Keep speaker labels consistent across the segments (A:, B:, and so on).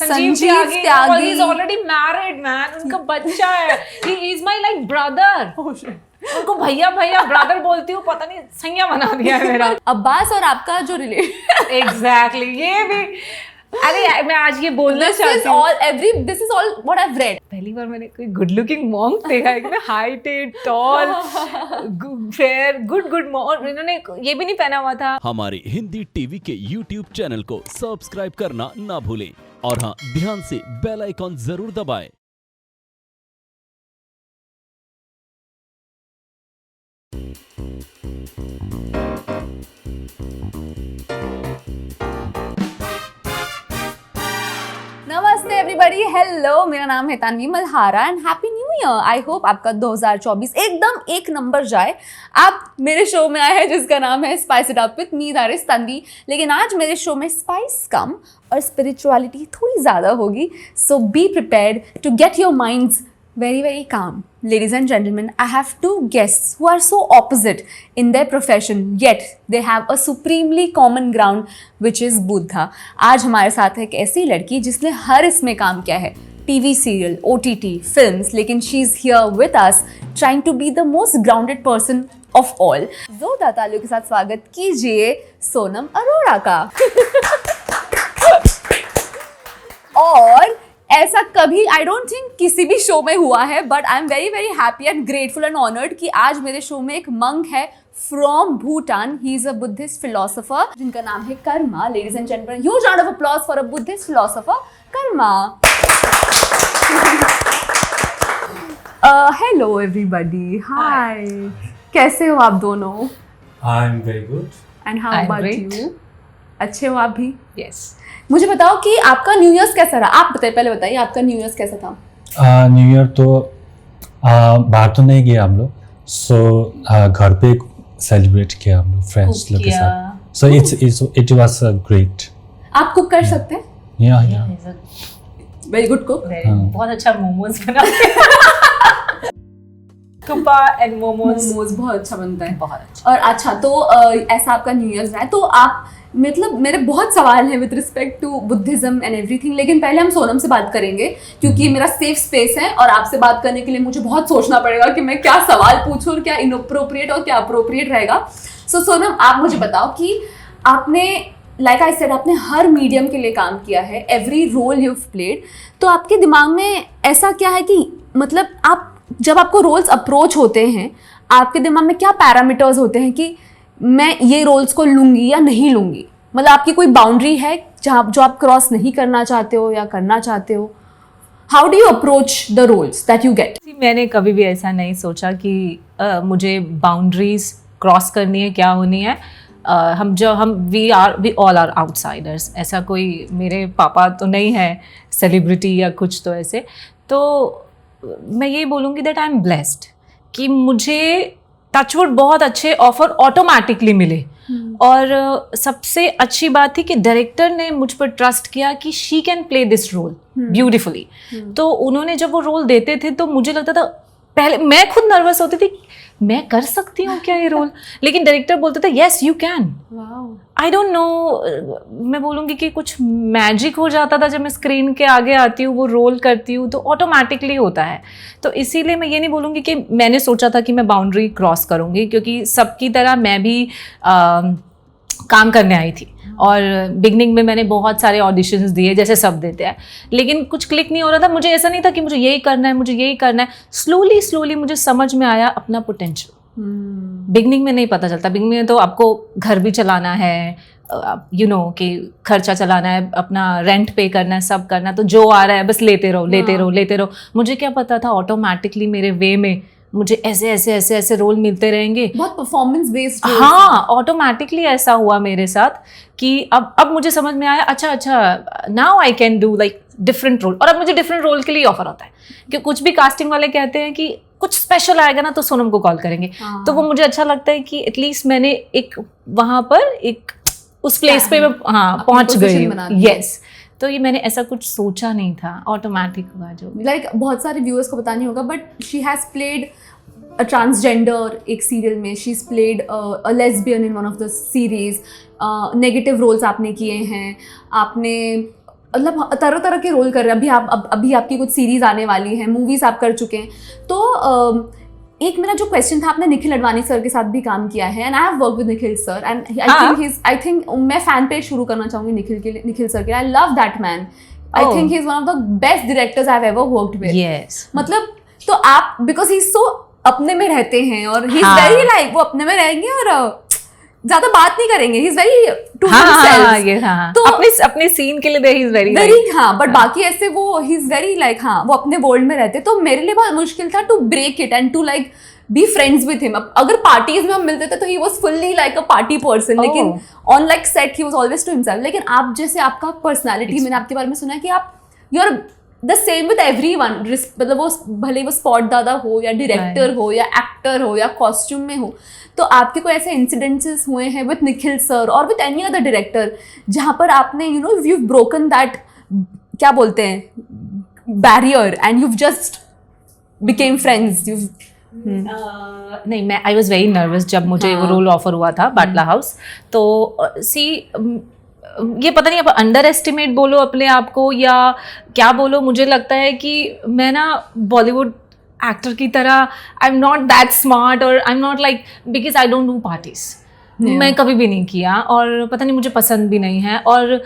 A: Sanjeev Tyagi he is already married man, उनका बच्चा है, he is my like brother. उनको भैया भैया ब्रदर बोलती हूँ, पता नहीं सैया बना दिया है मेरा.
B: अब्बास और आपका जो रिलेशन
A: Exactly, ये भी. अरे मैं आज ये बोलना चाहती हूँ.
B: this is all what I've read.
A: पहली बार मैंने कोई गुड लुकिंग मॉम देखा है कि ना, heighted tall fair good mom. इन्होंने ये भी नहीं पहना हुआ था.
C: हमारे हिंदी टीवी के YouTube चैनल को सब्सक्राइब करना ना भूलें और हाँ, ध्यान से बेल आइकॉन जरूर दबाएं.
B: नमस्ते एवरीबॉडी, हेलो, मेरा नाम है Tanvi Malhara and happy new year. I hope आपका 2024 एकदम एक नंबर जाए. आप मेरे शो में आए हैं जिसका नाम है spice it up with me, that is Tanvi. लेकिन आज मेरे शो में स्पाइस कम और स्पिरिचुअलिटी थोड़ी ज़्यादा होगी. So be prepared to get your minds very calm. Ladies and gentlemen, I have two guests who are so opposite in their profession, yet they have a supremely common ground, which is Buddha. आज हमारे साथ है एक ऐसी लड़की जिसने हर इसमें काम किया है, टीवी सीरियल, OTT, फिल्म्स, लेकिन she is here with us trying to be the most grounded person of all. जोरदार तालियों के साथ स्वागत कीजिए सोनम अरोड़ा का. और ऐसा कभी आई डोंट थिंक किसी भी शो में हुआ है, but I am very happy and grateful and honoured कि आज मेरे शो में एक मंक है from Bhutan. He is a Buddhist philosopher जिनका नाम है Karma. Ladies and gentleman, huge round of applause for a Buddhist philosopher Karma. Hello everybody, hi, कैसे हो आप दोनों?
D: I am very good.
B: And how about you? अच्छे हो आप भी?
A: Yes.
B: मुझे बताओ कि आपका न्यू ईयर्स कैसा रहा. आप पहले बताइए आपका न्यू ईयर्स कैसा था.
D: न्यू ईयर तो बाहर तो नहीं गए हम लोग, सो घर पे सेलिब्रेट किया हम लोग फ्रेंड्स लोग के साथ. So it was great.
B: आप कुक कर सकते हैं?
D: या
B: वेरी गुड कुक.
A: बहुत अच्छा मोमोज बनाते हैं. कुपा एंड मोमोज
B: बहुत अच्छा बनता है.
A: बहुत अच्छा.
B: और अच्छा, तो ऐसा आपका न्यू ईयर्स रहा है. तो आप, मतलब मेरे बहुत सवाल हैं with respect to Buddhism and everything, लेकिन पहले हम सोनम से बात करेंगे क्योंकि मेरा सेफ स्पेस है और आपसे बात करने के लिए मुझे बहुत सोचना पड़ेगा कि मैं क्या सवाल पूछूं और क्या इनअप्रोप्रिएट और क्या अप्रोप्रिएट रहेगा. सो सोनम, आप मुझे बताओ कि आपने, लाइक आई सेड, आपने हर मीडियम के लिए काम किया है, every role you have played. तो आपके दिमाग में ऐसा क्या है कि, मतलब आप जब आपको रोल्स अप्रोच होते हैं, आपके दिमाग में क्या पैरामीटर्स होते हैं कि मैं ये रोल्स को लूंगी या नहीं लूंगी? मतलब आपकी कोई बाउंड्री है जहाँ जो आप क्रॉस नहीं करना चाहते हो या करना चाहते हो? How do you approach the roles that you get?
A: मैंने कभी भी ऐसा नहीं सोचा कि मुझे बाउंड्रीज क्रॉस करनी है, क्या होनी है. We all are outsiders. ऐसा कोई, मेरे पापा तो नहीं है सेलिब्रिटी या कुछ, तो ऐसे. तो मैं यही बोलूँगी दैट आई एम ब्लेस्ड कि मुझे टचवुड बहुत अच्छे ऑफर ऑटोमेटिकली मिले. और सबसे अच्छी बात थी कि डायरेक्टर ने मुझ पर ट्रस्ट किया कि she can play this role beautifully. तो उन्होंने जब वो रोल देते थे तो मुझे लगता था, पहले मैं खुद नर्वस होती थी, मैं कर सकती हूँ क्या ये रोल, लेकिन डायरेक्टर बोलते थे yes you can. I don't no, मैं बोलूँगी कि कुछ मैजिक हो जाता था जब मैं स्क्रीन के आगे आती हूँ, वो रोल करती हूँ, तो ऑटोमेटिकली होता है. तो इसीलिए मैं ये नहीं बोलूँगी कि मैंने सोचा था कि मैं बाउंड्री क्रॉस करूँगी, क्योंकि सबकी तरह मैं भी काम करने आई थी. और बिगनिंग में मैंने बहुत सारे ऑडिशंस दिए जैसे सब देते हैं, लेकिन कुछ क्लिक नहीं हो रहा था. मुझे ऐसा नहीं था कि मुझे यही करना है, मुझे यही करना है. स्लोली मुझे समझ में आया अपना पोटेंशियल. बिगनिंग में नहीं पता चलता. बिगनिंग में तो आपको घर भी चलाना है, कि खर्चा चलाना है, अपना रेंट पे करना है, सब करना है, तो जो आ रहा है बस लेते रहो. मुझे क्या पता था ऑटोमेटिकली मेरे वे में मुझे ऐसे रोल मिलते रहेंगे.
B: बहुत परफॉर्मेंस बेस्ड.
A: हाँ, ऑटोमेटिकली ऐसा हुआ मेरे साथ कि अब मुझे समझ में आया, अच्छा now I can do like different role. और अब मुझे डिफरेंट रोल के लिए ऑफर आता है कि कुछ भी कास्टिंग वाले कहते हैं कि कुछ स्पेशल आएगा ना तो सोनम को कॉल करेंगे. तो वो मुझे अच्छा लगता है कि एटलीस्ट मैंने एक वहां पर एक उस प्लेस पे मैं पहुंच गई. यस. तो ये मैंने ऐसा कुछ सोचा नहीं था, ऑटोमेटिक हुआ. जो
B: लाइक बहुत सारे व्यूअर्स को पता नहीं होगा, but she has played a transgender एक सीरियल में, she is played a lesbian in one of the series. Negative roles आपने किए हैं, आपने मतलब तरह तरह के रोल कर रहे हैं। अभी अभी आपकी कुछ सीरीज आने वाली है, मूवीज आप कर चुके हैं। तो एक मेरा जो क्वेश्चन था, आपने निखिल अडवाणी सर के साथ भी काम किया है, and I have work with Nikhil sir, and I think मैं फैन पेज शुरू करना चाहूंगी निखिल सर के। I love that man. I think he is one of the best directors I have ever worked with.
A: Yes,
B: मतलब तो आप, because he सो अपने में रहते हैं और ही इज वेरी लाइक, वो अपने में रहेंगे और ज्यादा बात नहीं करेंगे। He is very to himself.
A: तो अपने सीन के लिए ही इज वेरी
B: हाँ, बट बाकी ऐसे वो ही इज वेरी लाइक, हाँ वो अपने वर्ल्ड में रहते। तो मेरे लिए बहुत मुश्किल था to break it and to like be friends with him. अगर पार्टीज में हम मिलते थे तो he was fully like a party person, लेकिन on like set he was always to himself. लेकिन आप जैसे, आपका पर्सनालिटी, मैंने आपके बारे में सुना है कि आप you are the same with everyone. मतलब वो भले वो स्पॉट दादा हो या डायरेक्टर हो या एक्टर हो या कॉस्ट्यूम में हो, तो आपके कोई ऐसे इंसिडेंसेस हुए हैं विद निखिल सर और विद एनी अदर डायरेक्टर जहाँ पर आपने you know you broken that, क्या बोलते हैं, barrier, and you just became friends?
A: नहीं, मैं आई वॉज वेरी नर्वस जब मुझे वो रोल ऑफर हुआ था बाटला हाउस। तो सी ये पता नहीं आप अंडर एस्टिमेट बोलो अपने आप को या क्या बोलो, मुझे लगता है कि मैं ना बॉलीवुड एक्टर की तरह I am not that smart, और I am not like, because I don't do parties. मैं कभी भी नहीं किया और पता नहीं मुझे पसंद भी नहीं है, और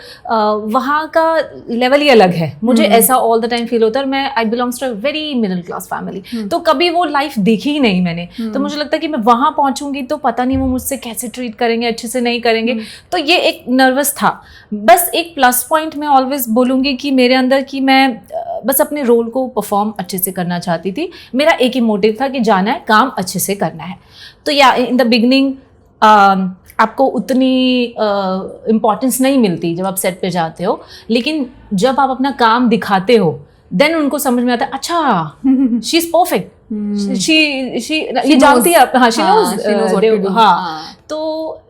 A: वहाँ का लेवल ही अलग है। मुझे ऐसा ऑल द टाइम फील होता है। और मैं I belongs to a very middle class family, तो कभी वो लाइफ देखी ही नहीं मैंने। तो मुझे लगता है कि मैं वहाँ पहुँचूंगी तो पता नहीं वो मुझसे कैसे ट्रीट करेंगे, अच्छे से नहीं करेंगे। तो ये एक नर्वस था। बस एक प्लस पॉइंट मैं ऑलवेज बोलूँगी कि मेरे अंदर कि मैं बस अपने रोल को परफॉर्म अच्छे से करना चाहती थी। मेरा एक ही मोटिव था कि जाना है, काम अच्छे से करना है। तो या इन द बिगनिंग आपको उतनी इम्पोर्टेंस नहीं मिलती जब आप सेट पे जाते हो, लेकिन जब आप अपना काम दिखाते हो देन उनको समझ में आता है, अच्छा शी इज परफेक्ट, शी ये जानती है, हाँ शी नोज, हाँ। तो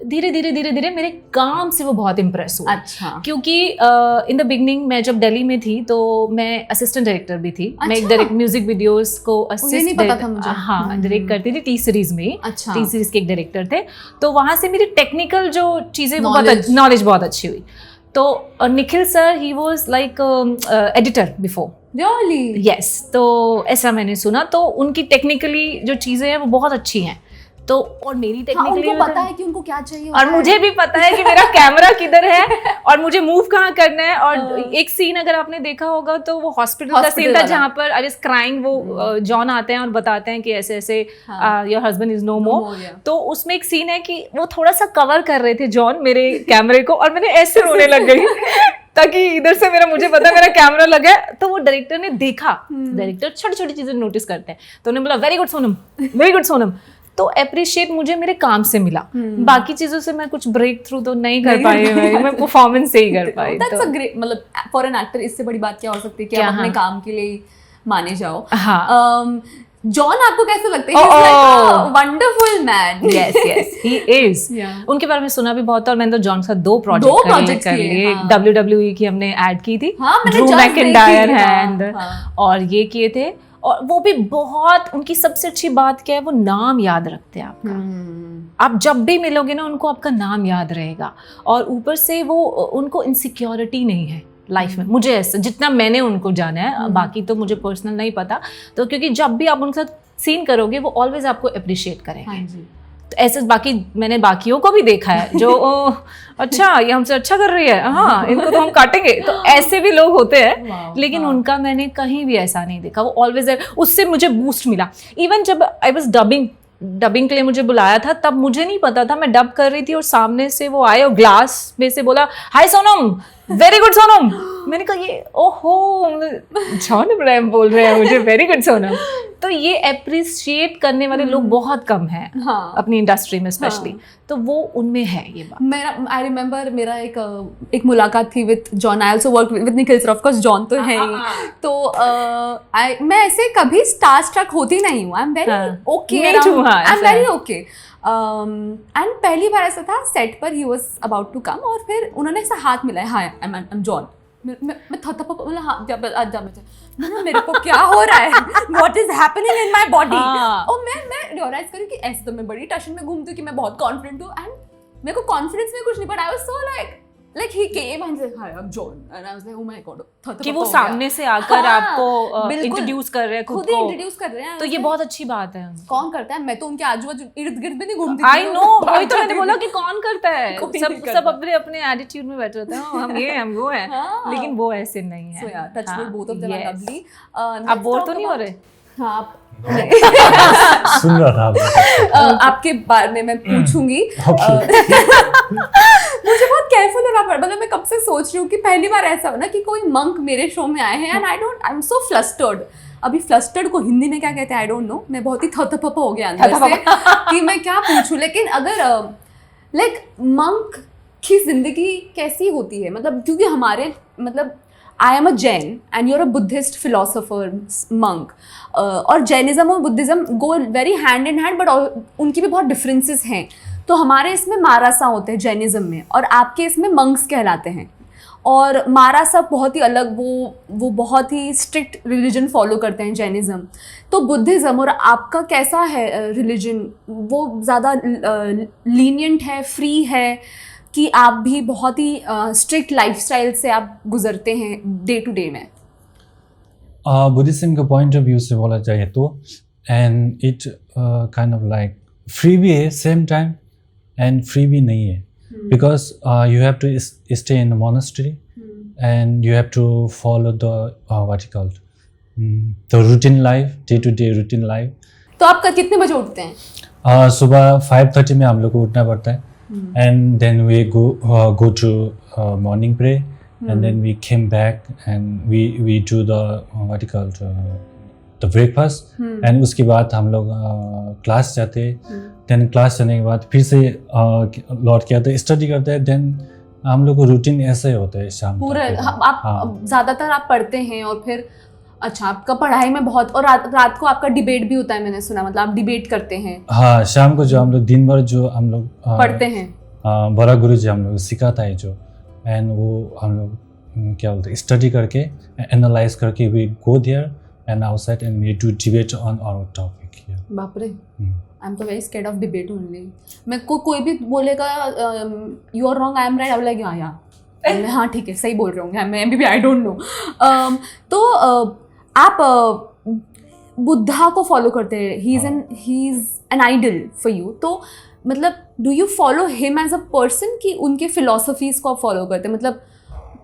A: धीरे धीरे मेरे काम से वो बहुत इम्प्रेस हुआ।
B: अच्छा।
A: क्योंकि इन द बिगनिंग मैं जब दिल्ली में थी तो मैं असिस्टेंट डायरेक्टर भी थी।
B: अच्छा?
A: मैं एक डायरेक्ट म्यूजिक वीडियोस को
B: असिस्ट
A: डायरेक्ट करती थी टी सीरीज में।
B: अच्छा।
A: टी सीरीज के एक डायरेक्टर थे, तो वहाँ से मेरी टेक्निकल जो चीज़ें नॉलेज बहुत अच्छी हुई। तो Nikhil sir he was like editor before.
B: Really?
A: Yes, तो ऐसा मैंने सुना। तो उनकी टेक्निकली जो चीज़ें हैं वो बहुत अच्छी हैं। तो और मेरी टेक्निकली
B: उनको पता है कि उनको क्या चाहिए,
A: और मुझे भी पता है कि मेरा कैमरा किधर है और मुझे मूव कहाँ करना है। और एक सीन अगर आपने देखा होगा तो वो हॉस्पिटल का सीन था जहाँ पर आई वाज क्राइंग, वो जॉन आते हैं और बताते हैं कि ऐसे ऐसे योर हस्बैंड इज नो मोर। तो उसमें एक सीन है कि वो थोड़ा सा कवर कर रहे थे जॉन मेरे कैमरे को, और मैंने ऐसे रोने लग गई ताकि इधर से मुझे पता मेरा कैमरा लगा है। तो वो डायरेक्टर ने देखा, डायरेक्टर छोटी छोटी चीजें नोटिस करते हैं, तो उन्होंने बोला very good Sonam, very good Sonam. तो अप्रिशिएट मुझे मेरे काम से मिला। बाकी चीजों से मैं कुछ ब्रेक थ्रू तो नहीं कर पाई, मैं परफॉर्मेंस से ही कर पाई।
B: दैट्स अ ग्रेट, मतलब फॉर एन एक्टर इससे बड़ी बात क्या हो सकती है कि आप अपने काम के लिए माने जाओ।
A: हाँ।
B: जॉन आपको कैसे लगता है? He's like a wonderful man.
A: Yes, yes, he is. उनके बारे में सुना भी बहुत था, और मैंने तो जॉन के साथ दो प्रोजेक्ट कर लिए। WWE की हमने ऐड की थी, ड्रू मैकिंटायर है, और ये किए थे। और वो भी बहुत, उनकी सबसे अच्छी बात क्या है, वो नाम याद रखते हैं आपका। आप जब भी मिलोगे ना उनको आपका नाम याद रहेगा। और ऊपर से वो, उनको इनसिक्योरिटी नहीं है लाइफ में। मुझे ऐसा, जितना मैंने उनको जाना है, बाकी तो मुझे पर्सनल नहीं पता। तो क्योंकि जब भी आप उनके साथ सीन करोगे वो ऑलवेज आपको अप्रिशिएट करेंगे। तो ऐसे बाकी मैंने बाकियों को भी देखा है जो अच्छा ये हमसे अच्छा कर रही है, हाँ इनको तो हम काटेंगे। तो ऐसे भी लोग होते हैं, लेकिन उनका मैंने कहीं भी ऐसा नहीं देखा। वो ऑलवेज, उससे मुझे बूस्ट मिला। इवन जब आई वाज डबिंग के लिए मुझे बुलाया था, तब मुझे नहीं पता था, मैं डब कर रही थी और सामने से वो आए और ग्लास में से बोला हाय सोनम, वेरी गुड सोनम। मैंने कहा ये ओहो जॉन इब्राहिम बोल रहे हैं मुझे, वेरी गुड सोनम। तो ये अप्रिशिएट करने वाले लोग बहुत कम हैं, हाँ, अपनी इंडस्ट्री में स्पेशली। हाँ, तो वो उनमें है ये बात।
B: आई रिमेम्बर मेरा एक मुलाकात थी with John. I also work with Nikhil sir, of course John तो है ही। तो मैं ऐसे कभी स्टार स्ट्रक होती नहीं हूँ। I am very okay, I am very okay. And पहली बार ऐसा था, सेट पर he was about to come और फिर उन्होंने ऐसा हाथ मिलाया, हाय आई एम जॉन। मैं मेरे को क्या हो रहा है, what is happening in my body. और मैं रियलाइज करूँ कि ऐसे तो मैं बड़ी टशन में घूमती हूँ कि मैं बहुत कॉन्फिडेंट हूँ, एंड मेरे को कॉन्फिडेंस में कुछ नहीं, but I was so like he came and said hi I'm John and I was like oh my god
A: कि वो सामने से आकर
B: हाँ,
A: आपको
B: बिल्कुल।
A: इंट्रोड्यूस कर रहे हैं खुद
B: खुद ही
A: को,
B: इंट्रोड्यूस कर रहे हैं,
A: तो ये बहुत अच्छी बात है।
B: कौन करता है? मैं तो उनके आजू बाजू इर्द गिर्द में नहीं घूमती।
A: आई नो, वही तो मैंने बोला कि कौन करता है,
B: कोई
A: सब
B: नहीं करता।
A: सब अपने अपने एटीट्यूड में बैठे रहते हैं, हम ये हम वो हैं,
B: हाँ।
A: लेकिन वो ऐसे नहीं है।
B: So yeah, touch wood, both of them are
A: yes.
B: lovely.
A: आप बोर तो नहीं हो रहे?
B: हाँ,
D: सुन रहा था आप।
B: आपके बारे में मैं पूछूंगी।
D: Okay.
B: मुझे बहुत केयरफुल होना पड़ा, मतलब मैं कब से सोच रही हूँ कि पहली बार ऐसा हो ना कि कोई मंक मेरे शो में आए हैं and I am so flustered. अभी फ्लस्टर्ड को हिंदी में क्या कहते हैं आई डोंट नो, मैं बहुत ही थपथपा हो गया अंदर से कि मैं क्या पूछूं। लेकिन अगर लाइक मंक की जिंदगी कैसी होती है, मतलब क्योंकि हमारे मतलब I am a Jain and you're a Buddhist philosopher monk, और जैनिज्म और Buddhism go very hand in hand, but उनकी भी बहुत डिफरेंसेस हैं। तो हमारे इसमें मारासा होते हैं जैनिज्म में, और आपके इसमें मंक्स कहलाते हैं। और मारासा बहुत ही अलग, वो बहुत ही स्ट्रिक्ट रिलीजन फॉलो करते हैं जैनिज्म। तो बुद्धिज़्म और आपका कैसा है रिलीजन, वो ज़्यादा लीनियंट है, फ्री है, कि आप भी बहुत ही स्ट्रिक्ट लाइफस्टाइल से आप गुजरते हैं डे टू डे में?
D: बुद्धिज्म के पॉइंट ऑफ व्यू से बोला जाए तो, and it kind of like free भी है सेम टाइम एंड फ्री भी नहीं है, because you have to stay in monastery and you have to follow the what you called the routine life, day to day routine life.
B: तो आप कितने बजे उठते हैं?
D: सुबह 5:30 में हम लोग को उठना पड़ता है, and then we go to morning pray, and then we came back and we do the what you call the breakfast, and उसके बाद हम लोग क्लास जाते हैं, then क्लास जाने के बाद फिर से लौट के आते स्टडी करते हैं, then हम लोग को रूटीन ऐसा ही होता है शाम
B: पूरा।
D: तक।
B: आप ज़्यादातर आप पढ़ते हैं और फिर अच्छा आपका पढ़ाई में बहुत, और रात को आपका डिबेट भी होता है, मैंने सुना, मतलब आप डिबेट करते हैं?
D: हाँ, शाम को जो हम लोग दिन भर जो हम लोग
B: पढ़ते हैं,
D: बड़ा गुरु जी हम लोग सिखाता है जो, एंड वो हम लोग क्या बोलते हैं स्टडी करके एनालाइज करके we go there and outside and we do debate on our topic here.
B: बाप रे, आई एम तो very scared of debate only. मैं कोई भी बोलेगा you are wrong I am right, I will like या हाँ ठीक है सही बोल रहे होंगे, मैं भी आई डोंट नो। तो आप बुद्धा को फॉलो करते हैं, he is an idol for you, तो मतलब do you follow him as a person कि उनके फिलोसफीज को आप फॉलो करते हैं? मतलब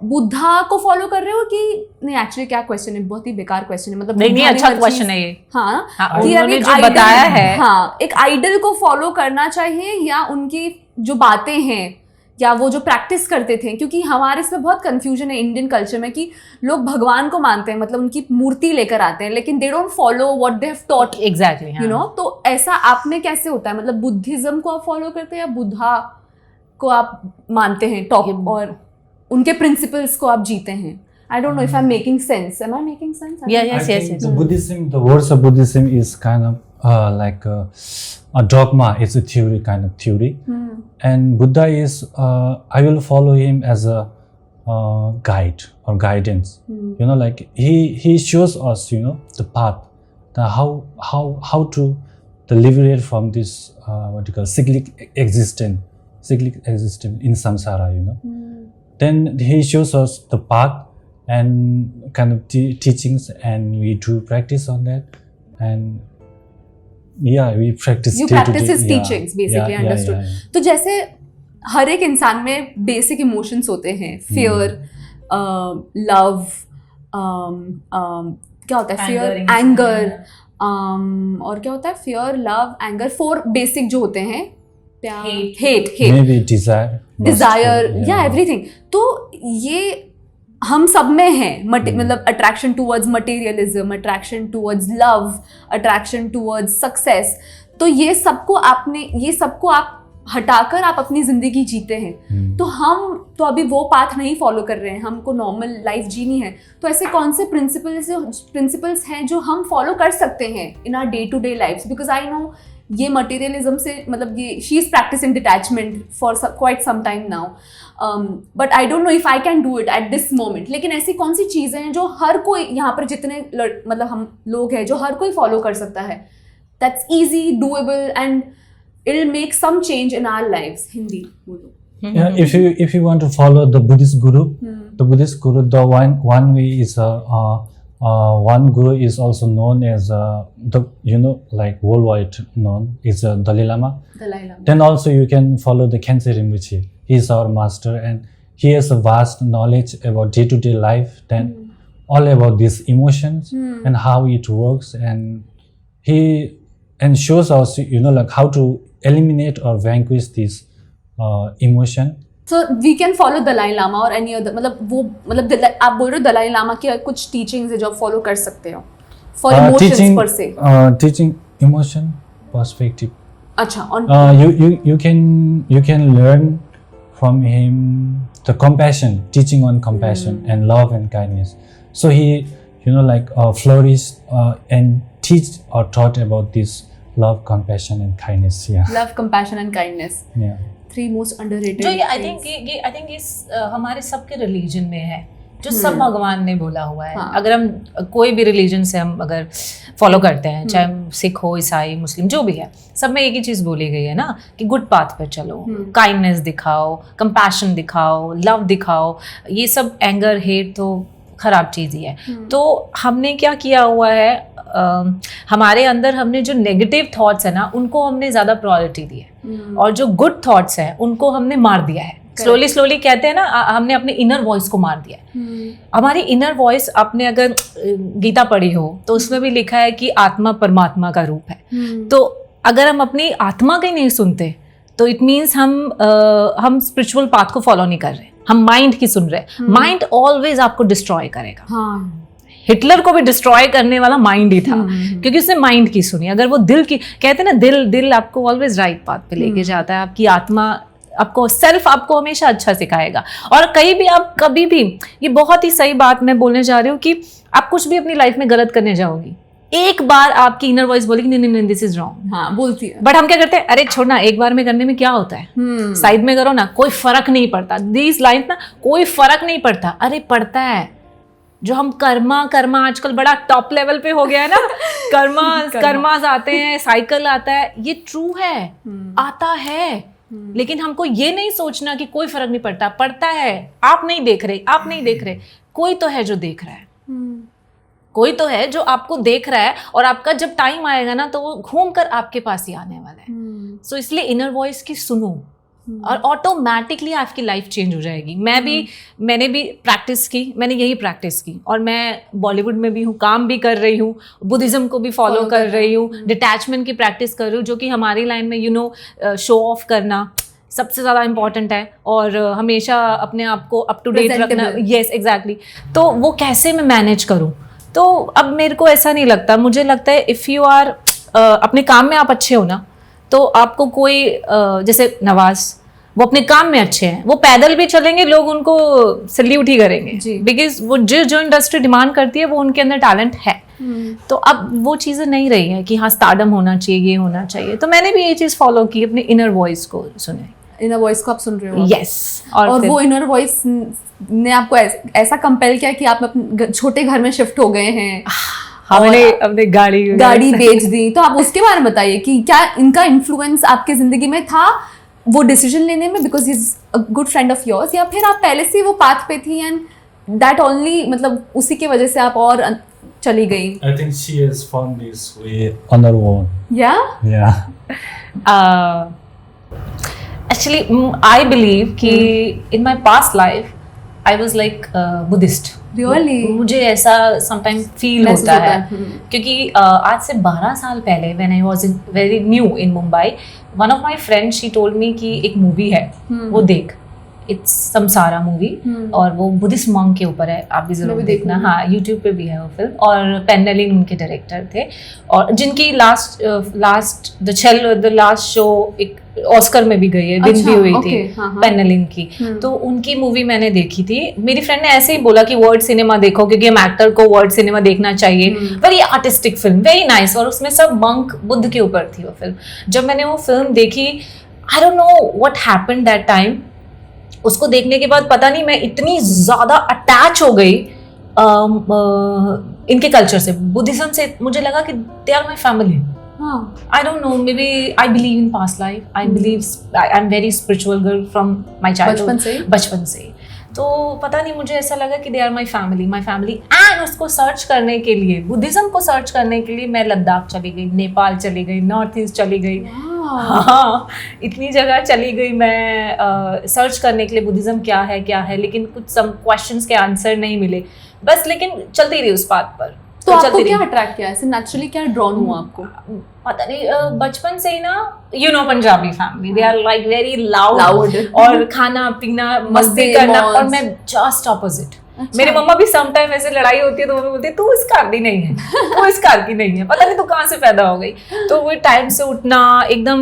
B: बुद्धा को फॉलो कर रहे हो कि नहीं? एक्चुअली क्या क्वेश्चन है, बहुत ही बेकार क्वेश्चन है, मतलब
A: नहीं अच्छा क्वेश्चन है ये।
B: हाँ,
A: हाँ,
B: कि
A: उन्होंने
B: एक
A: जो
B: idol-
A: बताया है,
B: हाँ, एक आइडल को फॉलो करना चाहिए या उनकी जो बातें हैं या वो जो प्रैक्टिस करते थे? क्योंकि हमारे इसमें बहुत कंफ्यूजन है इंडियन कल्चर में कि लोग भगवान को मानते हैं, मतलब उनकी मूर्ति लेकर आते हैं, लेकिन they don't follow what they have taught,
A: exactly,
B: you know. तो ऐसा आप में कैसे होता है, मतलब बुद्धिज्म को आप फॉलो करते हैं या बुद्धा को आप मानते हैं टॉप, और उनके प्रिंसिपल्स को आप जीते हैं? I don't know if I'm making sense. Am I making sense?
A: Yeah,
D: I
A: yes,
D: think
A: yes.
D: the Buddhism, the words of Buddhism is kind of like a dogma. It's a theory, kind of theory. And Buddha is, I will follow him as a guide or guidance. You know, like he shows us, you know, the path, the how to the liberate from this what you call cyclic existence in samsara. You know, then he shows us the path and kind of teachings, and we do practice on that, and yeah, we practice
B: You
D: day to
B: practice
D: day.
B: his teachings, basically, understood. तो जैसे हर एक इंसान में basic emotions होते हैं, fear, love, क्या होता है, फियर, एंगर, और क्या होता है, फियर, लव, एंगर, 4 बेसिक जो होते हैं, प्यार, हेट,
D: Maybe desire,
B: डिजायर, या एवरीथिंग। तो ये हम सब में है, मतलब attraction towards materialism, attraction towards love, attraction towards success. तो ये सबको आप हटाकर आप अपनी जिंदगी जीते हैं। तो हम तो अभी वो पाथ नहीं फॉलो कर रहे हैं, हमको नॉर्मल लाइफ जीनी है। तो ऐसे कौन से प्रिंसिपल्स हैं जो हम फॉलो कर सकते हैं in our day to day life? Because I know ये मटेरियलिज्म से, मतलब ये she is practising detachment for quite some time now, but I don't know if I can do it at this moment. लेकिन ऐसी कौन सी चीज़ें हैं जो हर कोई यहाँ पर जितने मतलब हम लोग हैं जो हर कोई फॉलो कर सकता है, that's easy, doable, and it will make some change in our lives? Hindi बोलो।
D: Yeah, if you want to follow the Buddhist guru, the one way is one guru is also known as the like worldwide known is Dalai Lama.
B: Dalai Lama.
D: Then also you can follow the Khyentse Rinpoche. He is our master and he has a vast knowledge about day-to-day life. Then all about these emotions and how it works, and he shows us like how to eliminate or vanquish this emotion.
B: So we can follow Dalai Lama or any other, आप बोल रहे हो दलाई लामा की कुछ teachings है जो आप follow कर सकते हो for emotions per se.
D: Teaching emotion perspective.
B: अच्छा, on
D: you can learn from him the compassion, teaching on compassion and love and kindness. So he like flourished and teach or taught about this love, compassion and kindness. Yeah.
B: love, compassion and kindness.
D: Yeah.
B: 3 most underrated.
A: जो ये I think इस हमारे सबके religion में है, जो सब भगवान ने बोला हुआ है. अगर हम कोई भी रिलीजन से हम अगर फॉलो करते हैं, चाहे हम सिख हो, ईसाई, मुस्लिम, जो भी है, सब में एक ही चीज़ बोली गई है ना कि गुड पाथ पे चलो, काइंडनेस दिखाओ, कंपैशन दिखाओ, लव दिखाओ. ये सब एंगर, हेट तो खराब चीज़ ही है. तो हमने क्या किया हुआ है, हमारे अंदर हमने जो नेगेटिव थॉट्स है ना, उनको हमने ज़्यादा प्रायोरिटी दी है, और जो गुड थॉट्स हैं उनको हमने मार दिया है. स्लोली कहते हैं ना, हमने अपने इनर वॉइस को मार दिया है. हमारी इनर वॉइस, आपने अगर गीता पढ़ी हो तो उसमें भी लिखा है कि आत्मा परमात्मा का रूप है. तो अगर हम अपनी आत्मा को ही नहीं सुनते तो इट मीन्स हम स्पिरिचुअल पाथ को फॉलो नहीं कर रहे, हम माइंड की सुन रहे. माइंड ऑलवेज आपको डिस्ट्रॉय करेगा.
B: हाँ,
A: हिटलर को भी डिस्ट्रॉय करने वाला माइंड ही था, क्योंकि उसने माइंड की सुनी. अगर वो दिल की, कहते हैं ना, दिल आपको ऑलवेज राइट पाथ पे लेके जाता है. आपकी आत्मा आपको, सेल्फ आपको हमेशा अच्छा सिखाएगा. और कभी भी ये बहुत ही सही बात मैं बोलने जा रही हूँ कि आप कुछ भी अपनी लाइफ में गलत करने जाओगी, एक बार आपकी इनर वॉइस बोलेगी नहीं दिस इज रॉन्ग.
B: हाँ, बोलती है.
A: बट हम क्या करते हैं, अरे छोड़ना, एक बार में करने में क्या होता है, साइड में करो ना, कोई फर्क नहीं पड़ता. दीज लाइन्स ना, कोई फर्क नहीं पड़ता. अरे पड़ता है. जो हम कर्मा आजकल बड़ा टॉप लेवल पे हो गया है ना, कर्मास आते हैं, साइकिल आता है, ये ट्रू है, आता है. लेकिन हमको ये नहीं सोचना कि कोई फर्क नहीं पड़ता है. आप नहीं देख रहे, कोई तो है जो देख रहा है, कोई तो है जो आपको देख रहा है, और आपका जब टाइम आएगा ना तो वो घूम कर आपके पास ही आने वाला है. सो इसलिए इनर वॉइस की सुनो, और ऑटोमेटिकली आपकी लाइफ चेंज हो जाएगी. मैंने भी प्रैक्टिस की, मैंने यही प्रैक्टिस की, और मैं बॉलीवुड में भी हूँ, काम भी कर रही हूँ, बुद्धिज्म को भी फॉलो कर रही हूँ, डिटैचमेंट की प्रैक्टिस कर रही हूँ, जो कि हमारी लाइन में शो ऑफ करना सबसे ज़्यादा इम्पॉर्टेंट है, और हमेशा अपने आप को अप टू डेट रखना. Yes, exactly. तो वो कैसे मैं मैनेज करूँ, तो अब मेरे को ऐसा नहीं लगता. मुझे लगता है इफ़ यू आर अपने काम में आप अच्छे हो ना, तो आपको कोई जैसे नवाज, वो अपने काम में अच्छे हैं, वो पैदल भी चलेंगे, लोग उनको सल्यूट ही करेंगे, बिकॉज वो जो इंडस्ट्री डिमांड करती है वो उनके अंदर टैलेंट है. तो अब वो चीज़ें नहीं रही है कि हाँ स्टारडम होना चाहिए, ये होना चाहिए. तो मैंने भी ये चीज़ फॉलो की, अपने इनर वॉइस को सुने.
B: इनर वॉइस को आप सुन रहे हो?
A: यस.
B: और वो इनर वॉइस ने आपको ऐसा कंपेल किया कि आप अपने छोटे घर में शिफ्ट हो गए हैं,
A: हमने अपने गाड़ी
B: बेच दी. तो आप उसके बारे में बताइए कि क्या इनका इन्फ्लुएंस आपके जिंदगी में था वो डिसीजन लेने में, because is a good friend of yours, या फिर आप पहले से वो पाथ पे थी एंड दैट ओनली, मतलब उसी की वजह से आप और चली गई?
D: I think she has found this way on her own. Yeah.
A: Actually, I believe कि in my past life I was like Buddhist.
B: Really?
A: मुझे ऐसा sometimes feel होता है, क्योंकि आज से 12 साल पहले when I was very new in Mumbai, one of my friends she told me कि एक मूवी है, वो देख, इट्स समसारा मूवी, और वो बुद्धिस्ट मॉन्क के ऊपर है, आप भी जरूर देखना. हाँ, यूट्यूब पे भी है वो फिल्म, और पेन्नेलिन उनके डायरेक्टर थे, और जिनकी द लास्ट शो एक ऑस्कर में भी गई है, विन भी हुई थी पेन्नेलिन की. तो उनकी मूवी मैंने देखी थी. मेरी फ्रेंड ने ऐसे ही बोला कि वर्ड सिनेमा देखो, क्योंकि हम एक्टर को वर्ड सिनेमा देखना चाहिए. Very artistic film, very nice, और उसमें सब मंक बुद्ध के ऊपर थी वो फिल्म. जब मैंने वो फिल्म देखी, आई don't know what happened that time. उसको देखने के बाद पता नहीं मैं इतनी ज़्यादा अटैच हो गई इनके कल्चर से, बुद्धिज्म से. मुझे लगा कि दे आर माई फैमिली.
B: हाँ.
A: I don't know, maybe I believe in past life. I believe I'm very spiritual girl from my childhood. बचपन से तो पता नहीं मुझे ऐसा लगा कि they are my family and उसको सर्च करने के लिए, बुद्धिज्म को सर्च करने के लिए मैं लद्दाख चली गई, नेपाल चली गई, नॉर्थ ईस्ट चली गई. हाँ, इतनी जगह चली गई मैं सर्च करने के लिए बुद्धिज्म क्या है, लेकिन कुछ सम क्वेश्चंस के आंसर नहीं मिले बस, लेकिन चलती रही उस बात पर.
B: तो आपको क्या अट्रैक्ट किया, ऐसे नेचुरली क्या ड्रॉन हुआ आपको?
A: पता नहीं, बचपन से ही ना, you know Punjabi family, they are like very loud और खाना पीना मस्ती करना, और मैं जस्ट ऑपोजिट. मेरे मम्मा भी सम टाइम ऐसे लड़ाई होती है तो मम्मी बोलती है तू इस घर की नहीं है, तू इस घर की नहीं है, पता नहीं तू कहाँ से पैदा हो गई. तो वो टाइम से उठना, एकदम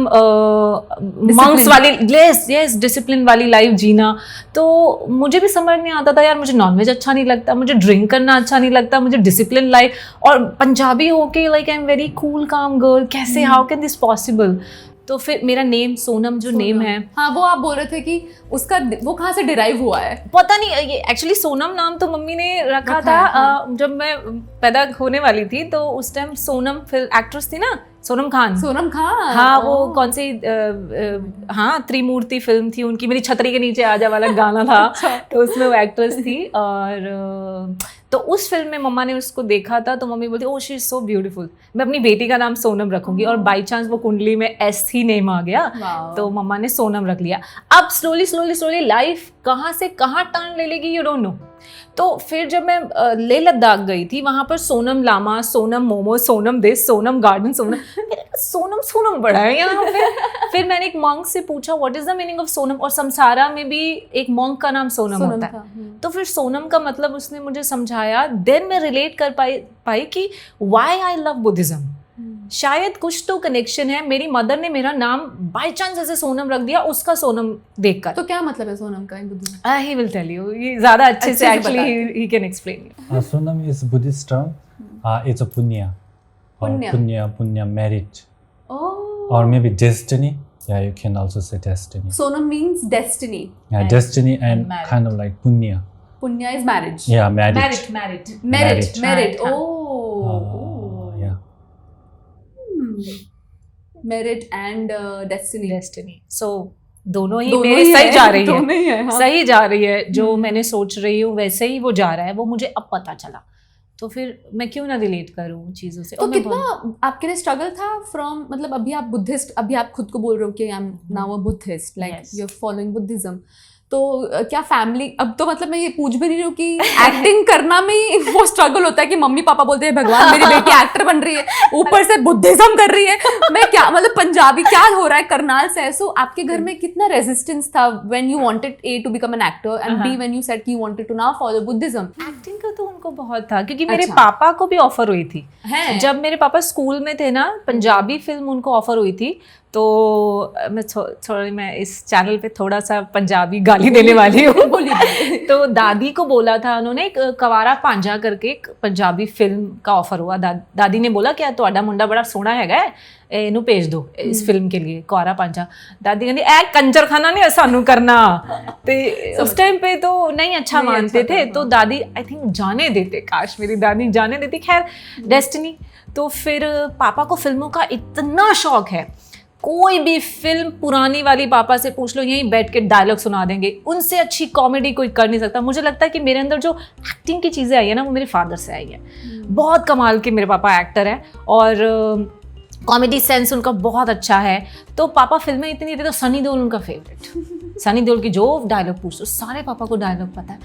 A: मंक्स वाली, यस डिसिप्लिन वाली लाइफ जीना. तो मुझे भी समझ नहीं आता था यार, मुझे नॉनवेज अच्छा नहीं लगता, मुझे ड्रिंक करना अच्छा नहीं लगता, मुझे डिसिप्लिन लाइफ, और पंजाबी होके like I am very cool काम गर्ल, कैसे, हाउ कैन दिस पॉसिबल. तो फिर मेरा नेम सोनम जो नेम है,
B: हाँ वो आप बोल रहे थे कि उसका वो कहाँ से डिराइव हुआ है?
A: पता नहीं, ये एक्चुअली सोनम नाम तो मम्मी ने रखा था.
B: हाँ.
A: जब मैं पैदा होने वाली थी तो उस टाइम सोनम फिल्म एक्ट्रेस थी ना, सोनम खान. हाँ, वो कौन सी हाँ त्रिमूर्ति फिल्म थी उनकी, मेरी छतरी के नीचे आजा वाला गाना था. तो उसमें वो एक्ट्रेस थी, और तो उस फिल्म में मम्मा ने उसको देखा था तो मम्मी बोलती, ओह शी इज सो ब्यूटीफुल, मैं अपनी बेटी का नाम सोनम रखूंगी. और बाई चांस वो कुंडली में एस ही नेम आ गया, तो मम्मा ने सोनम रख लिया. अब स्लोली लाइफ कहाँ से कहाँ टर्न ले लेगी, यू डोंट नो. तो फिर जब मैं लेह लद्दाख गई थी, वहाँ पर सोनम लामा, सोनम मोमो, सोनम दिस, सोनम गार्डन, सोनम बड़ा है यहाँ पे. फिर मैंने एक मॉन्क से पूछा what is the meaning of Sonam, और समसारा में भी एक मॉन्क का नाम सोनम होता है. तो फिर सोनम का मतलब उसने मुझे समझाया, देन मैं रिलेट कर पाई कि व्हाई आई लव बुद्धिज्म. शायद कुछ तो कनेक्शन है. मेरी मदर ने मेरा नाम बाय चांस ऐसे सोनम रख दिया, उसका सोनम देखकर.
B: तो क्या मतलब है सोनम का in Buddhism?
A: He will tell you, ये ज्यादा अच्छे से actually he can explain.
D: Sonam is Buddhist term. It's a punya. Punya merit.
B: Oh.
D: Or maybe destiny. Yeah, you can also say destiny.
B: Sonam means destiny.
D: Yeah, destiny and
A: Merit.
D: kind of like punya.
B: Punya is marriage.
D: Yeah, merit.
B: Merit.
A: Merit.
B: Oh.
D: Yeah.
B: Merit and destiny.
A: So दोनों ही मेरे सही जा रही है,
B: दोनों ही है, हाँ.
A: सही जा रही है. जो मैंने सोच रही हूँ वैसे ही वो जा रहा है, वो मुझे अब पता चला. तो फिर मैं क्यों ना रिलेट करूँ चीज़ों से.
B: तो कितना आपके लिए स्ट्रगल था फ्रॉम, मतलब अभी आप बुद्धिस्ट, अभी आप खुद को बोल रहे हो कि I am now a Buddhist, like you are following Buddhism. तो क्या फैमिली, अब तो मतलब मैं ये पूछ भी नहीं रही हूँ कि एक्टिंग करना में वो स्ट्रगल होता है कि मम्मी पापा बोलते हैं भगवान मेरी बेटी एक्टर बन रही है, ऊपर से बुद्धिज्म कर रही है, मैं क्या मतलब पंजाबी क्या हो रहा है करनाल से. सो आपके घर में कितना रेजिस्टेंस था when you wanted A to become an actor and B when you said कि you wanted to now follow Buddhism?
A: Acting का तो उनको बहुत था, क्योंकि मेरे पापा को भी ऑफर हुई थी. जब मेरे पापा स्कूल में थे ना, पंजाबी फिल्म उनको ऑफर हुई थी. तो मैं इस चैनल पे थोड़ा सा पंजाबी गाली देने वाली हूँ. तो दादी को बोला था उन्होंने, एक कवारा पांजा करके एक पंजाबी फिल्म का ऑफर हुआ. दादी ने बोला कि तुहाडा मुंडा बड़ा सोहना हैगा, इनू भेज दो इस फिल्म के लिए, कवारा पांजा. दादी कहती ए कंजर खाना नहीं सानू करना. तो उस टाइम पे तो नहीं अच्छा मानते थे, तो दादी आई थिंक जाने देते, काश मेरी दादी जाने देती. खैर डेस्टिनी. तो फिर पापा को फिल्मों का इतना शौक है, कोई भी फिल्म पुरानी वाली पापा से पूछ लो, यहीं बैठ के डायलॉग सुना देंगे. उनसे अच्छी कॉमेडी कोई कर नहीं सकता. मुझे लगता है कि मेरे अंदर जो एक्टिंग की चीज़ें आई है ना, वो मेरे फादर से आई है. बहुत कमाल के मेरे पापा एक्टर हैं, और कॉमेडी सेंस उनका बहुत अच्छा है. तो पापा फिल्में इतनी थी, तो सनी देओल उनका फेवरेट. सनी देओल की जो डायलॉग पूछो, सारे पापा को डायलॉग पता है.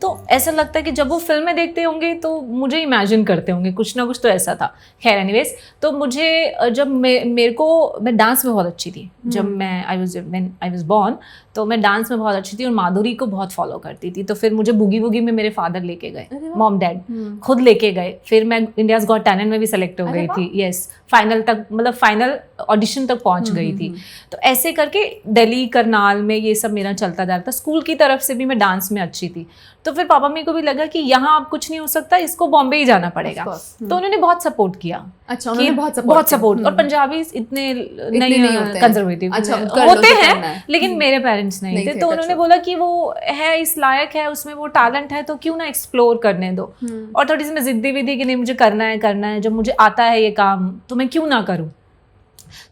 A: तो ऐसा लगता है कि जब वो फिल्में देखते होंगे तो मुझे इमेजिन करते होंगे कुछ ना कुछ, तो ऐसा था. खैर एनीवेज, तो मुझे जब मैं डांस में बहुत अच्छी थी. जब मैं आई वाज बॉर्न, तो मैं डांस में बहुत अच्छी थी और माधुरी को बहुत फॉलो करती थी. तो फिर मुझे बुगी वुगी में मेरे फादर लेके गए, मॉम डैड खुद लेके गए. फिर मैं इंडियाज गॉट टैलेंट में भी सेलेक्ट हो गई थी. यस, फाइनल तक, मतलब फाइनल ऑडिशन तक पहुंच गई थी. तो ऐसे करके दिल्ली, करनाल में ये सब मेरा चलता जा रहा था. स्कूल की तरफ से भी मैं डांस में अच्छी थी. तो फिर पापा मेरे को भी लगा कि यहाँ अब कुछ नहीं हो सकता, इसको बॉम्बे ही जाना पड़ेगा. तो उन्होंने बहुत सपोर्ट किया.
B: अच्छा, उन्होंने
A: बहुत सपोर्ट. और पंजाबी इतने नहीं कंजर्वेटिव होते हैं, लेकिन मेरे पेरेंट्स नहीं थे. तो उन्होंने बोला कि वो है, इस लायक है, उसमें वो टैलेंट है, तो क्यों ना एक्सप्लोर करने दो. और थोड़ी सी मैं जिद्दी विद्दी कि नहीं मुझे करना है. जब मुझे आता है ये काम तो मैं क्यों ना करूँ.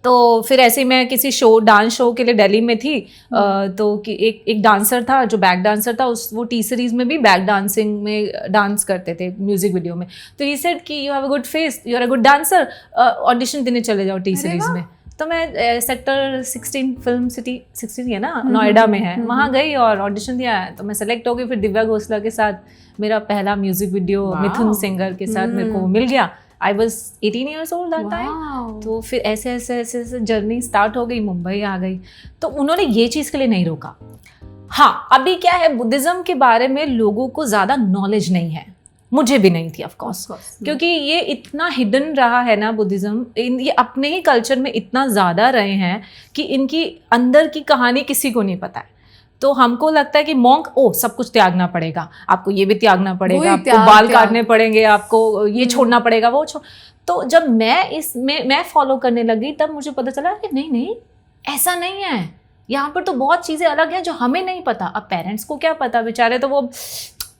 A: तो फिर ऐसे ही मैं किसी डांस शो के लिए दिल्ली में थी, तो एक डांसर था जो बैक डांसर था, वो टी सीरीज में भी बैक डांसिंग में डांस करते थे म्यूजिक वीडियो में। तो ही सेड कि you have a good face, you are a good dancer, audition देने चले जाओ टी सीरीज में। तो मैं सेक्टर 16 फिल्म सिटी 16 है ना, नोएडा में है, वहाँ गई और ऑडिशन दिया। तो मैं सेलेक्ट हो गई। फिर दिव्या घोषला के साथ मेरा पहला म्यूजिक वीडियो मिथुन सिंगर के साथ मेरे को मिल गया। I was 18 years old that time. तो फिर ऐसे जर्नी स्टार्ट हो गई, मुंबई आ गई। तो उन्होंने ये चीज़ के लिए नहीं रोका। हाँ, अभी क्या है, बुद्धिज़्म के बारे में लोगों को ज़्यादा नॉलेज नहीं है, मुझे भी नहीं थी ऑफ कोर्स, क्योंकि ये इतना हिडन रहा है ना बुद्धिज़्म, ये अपने ही कल्चर में इतना ज़्यादा रहे हैं कि इनकी अंदर की कहानी किसी को नहीं पता है। तो हमको लगता है कि मॉन्क सब कुछ त्यागना पड़ेगा, आपको ये भी त्यागना पड़ेगा, आपको बाल काटने पड़ेंगे, आपको ये छोड़ना पड़ेगा, वो तो जब मैं फॉलो करने लगी तब मुझे पता चला कि नहीं ऐसा नहीं है, यहाँ पर तो बहुत चीज़ें अलग हैं जो हमें नहीं पता। अब पेरेंट्स को क्या पता, बेचारे तो वो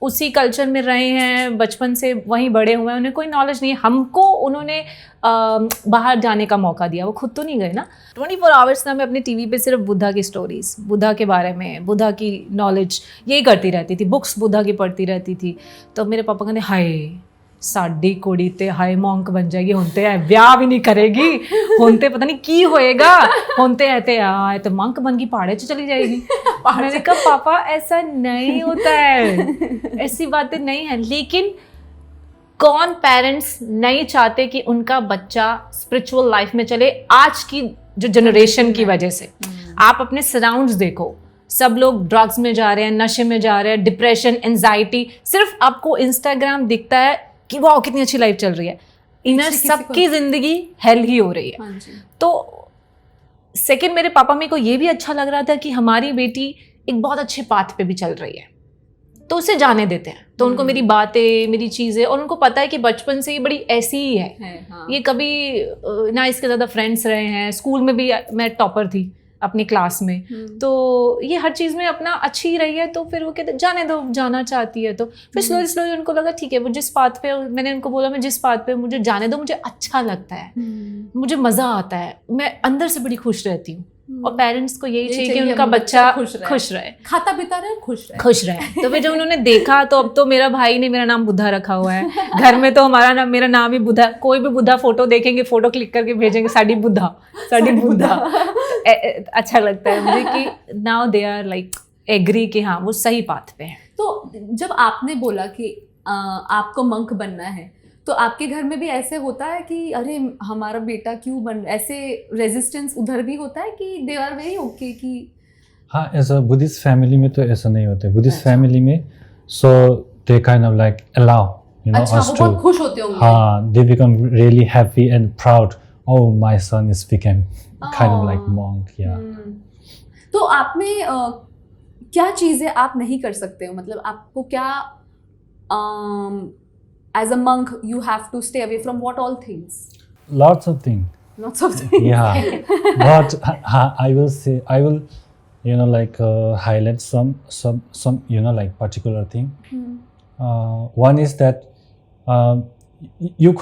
A: उसी कल्चर में रहे हैं, बचपन से वहीं बड़े हुए हैं, उन्हें कोई नॉलेज नहीं है। हमको उन्होंने बाहर जाने का मौका दिया, वो खुद तो नहीं गए ना। 24 आवर्स ना मैं अपनी टीवी पे सिर्फ बुद्धा की स्टोरीज, बुद्धा के बारे में, बुद्धा की नॉलेज यही करती रहती थी, बुक्स बुद्धा की पढ़ती रहती थी। तो मेरे पापा कहते हाय साडी कुड़ी ते हाय मॉन्क बन जाएगी, होते है ब्याह भी नहीं करेगी, होते पता नहीं की होएगा, होते रहते आए तो मॉन्क बन गई पहाड़े से चली जाएगी। मैंने कहा पापा ऐसा नहीं होता है, ऐसी बातें नहीं है। लेकिन कौन पेरेंट्स नहीं चाहते कि उनका बच्चा स्पिरिचुअल लाइफ में चले, आज की जो जनरेशन की वजह से। आप अपने सराउंड्स देखो, सब लोग ड्रग्स में जा रहे हैं, नशे में जा रहे हैं, डिप्रेशन, एंजाइटी, सिर्फ आपको इंस्टाग्राम दिखता है कि वाह कितनी अच्छी लाइफ चल रही है, इनर सबकी जिंदगी हेल ही हो रही है। तो सेकंड मेरे पापा मेरे को ये भी अच्छा लग रहा था कि हमारी बेटी एक बहुत अच्छे पाथ पे भी चल रही है, तो उसे जाने देते हैं। तो उनको मेरी बातें, मेरी चीज़ें, और उनको पता है कि बचपन से ये बड़ी ऐसी ही है। हाँ। ये कभी ना इसके ज़्यादा फ्रेंड्स रहे हैं, स्कूल में भी मैं टॉपर थी अपनी क्लास में, तो ये हर चीज़ में अपना अच्छी रही है। तो फिर वो कहते जाने दो, जाना चाहती है। तो फिर स्लोली उनको लगा ठीक है, वो जिस बात पे, मैंने उनको बोला मैं जिस बात पे, मुझे जाने दो, मुझे अच्छा लगता है, मुझे मज़ा आता है, मैं अंदर से बड़ी खुश रहती हूँ। और पेरेंट्स को यही चाहिए कि उनका बच्चा खुश रहे,
B: खाता पीता रहे, खुश रहे।
A: तो फिर जब उन्होंने देखा, तो अब तो मेरा भाई ने मेरा नाम बुद्धा रखा हुआ है घर में, तो हमारा नाम, मेरा नाम ही बुद्धा। कोई भी बुद्धा फोटो देखेंगे, फोटो क्लिक करके भेजेंगे साडी बुद्धा, साडी बुद्धा। अच्छा लगता है मुझे कि now they are like agree कि हाँ वो सही पाथ पे है।
B: तो जब आपने बोला कि आपको मंक बनना है, तो आपके घर में भी ऐसे होता है कि अरे हमारा बेटा क्यों बन, ऐसे रेजिस्टेंस उधर भी होता है कि दे आर वेरी ओके कि?
D: हाँ, एज अ बुद्धिस्ट फैमिली में तो ऐसा नहीं होता है। बुद्धिस्ट फैमिली में so they kind of like allow you know us to,
B: बहुत खुश होते होंगे।
D: हाँ, they become really happy and proud, oh my son is become kind of like monk. या
B: तो आप में क्या चीज़ें आप नहीं कर सकते हो, मतलब आपको क्या as a monk you have to stay away from what all things?
D: Lots of things.
B: Lots of things.
D: Yeah, but I will say, I will, you know, like highlight some you know, like particular thing. One is that you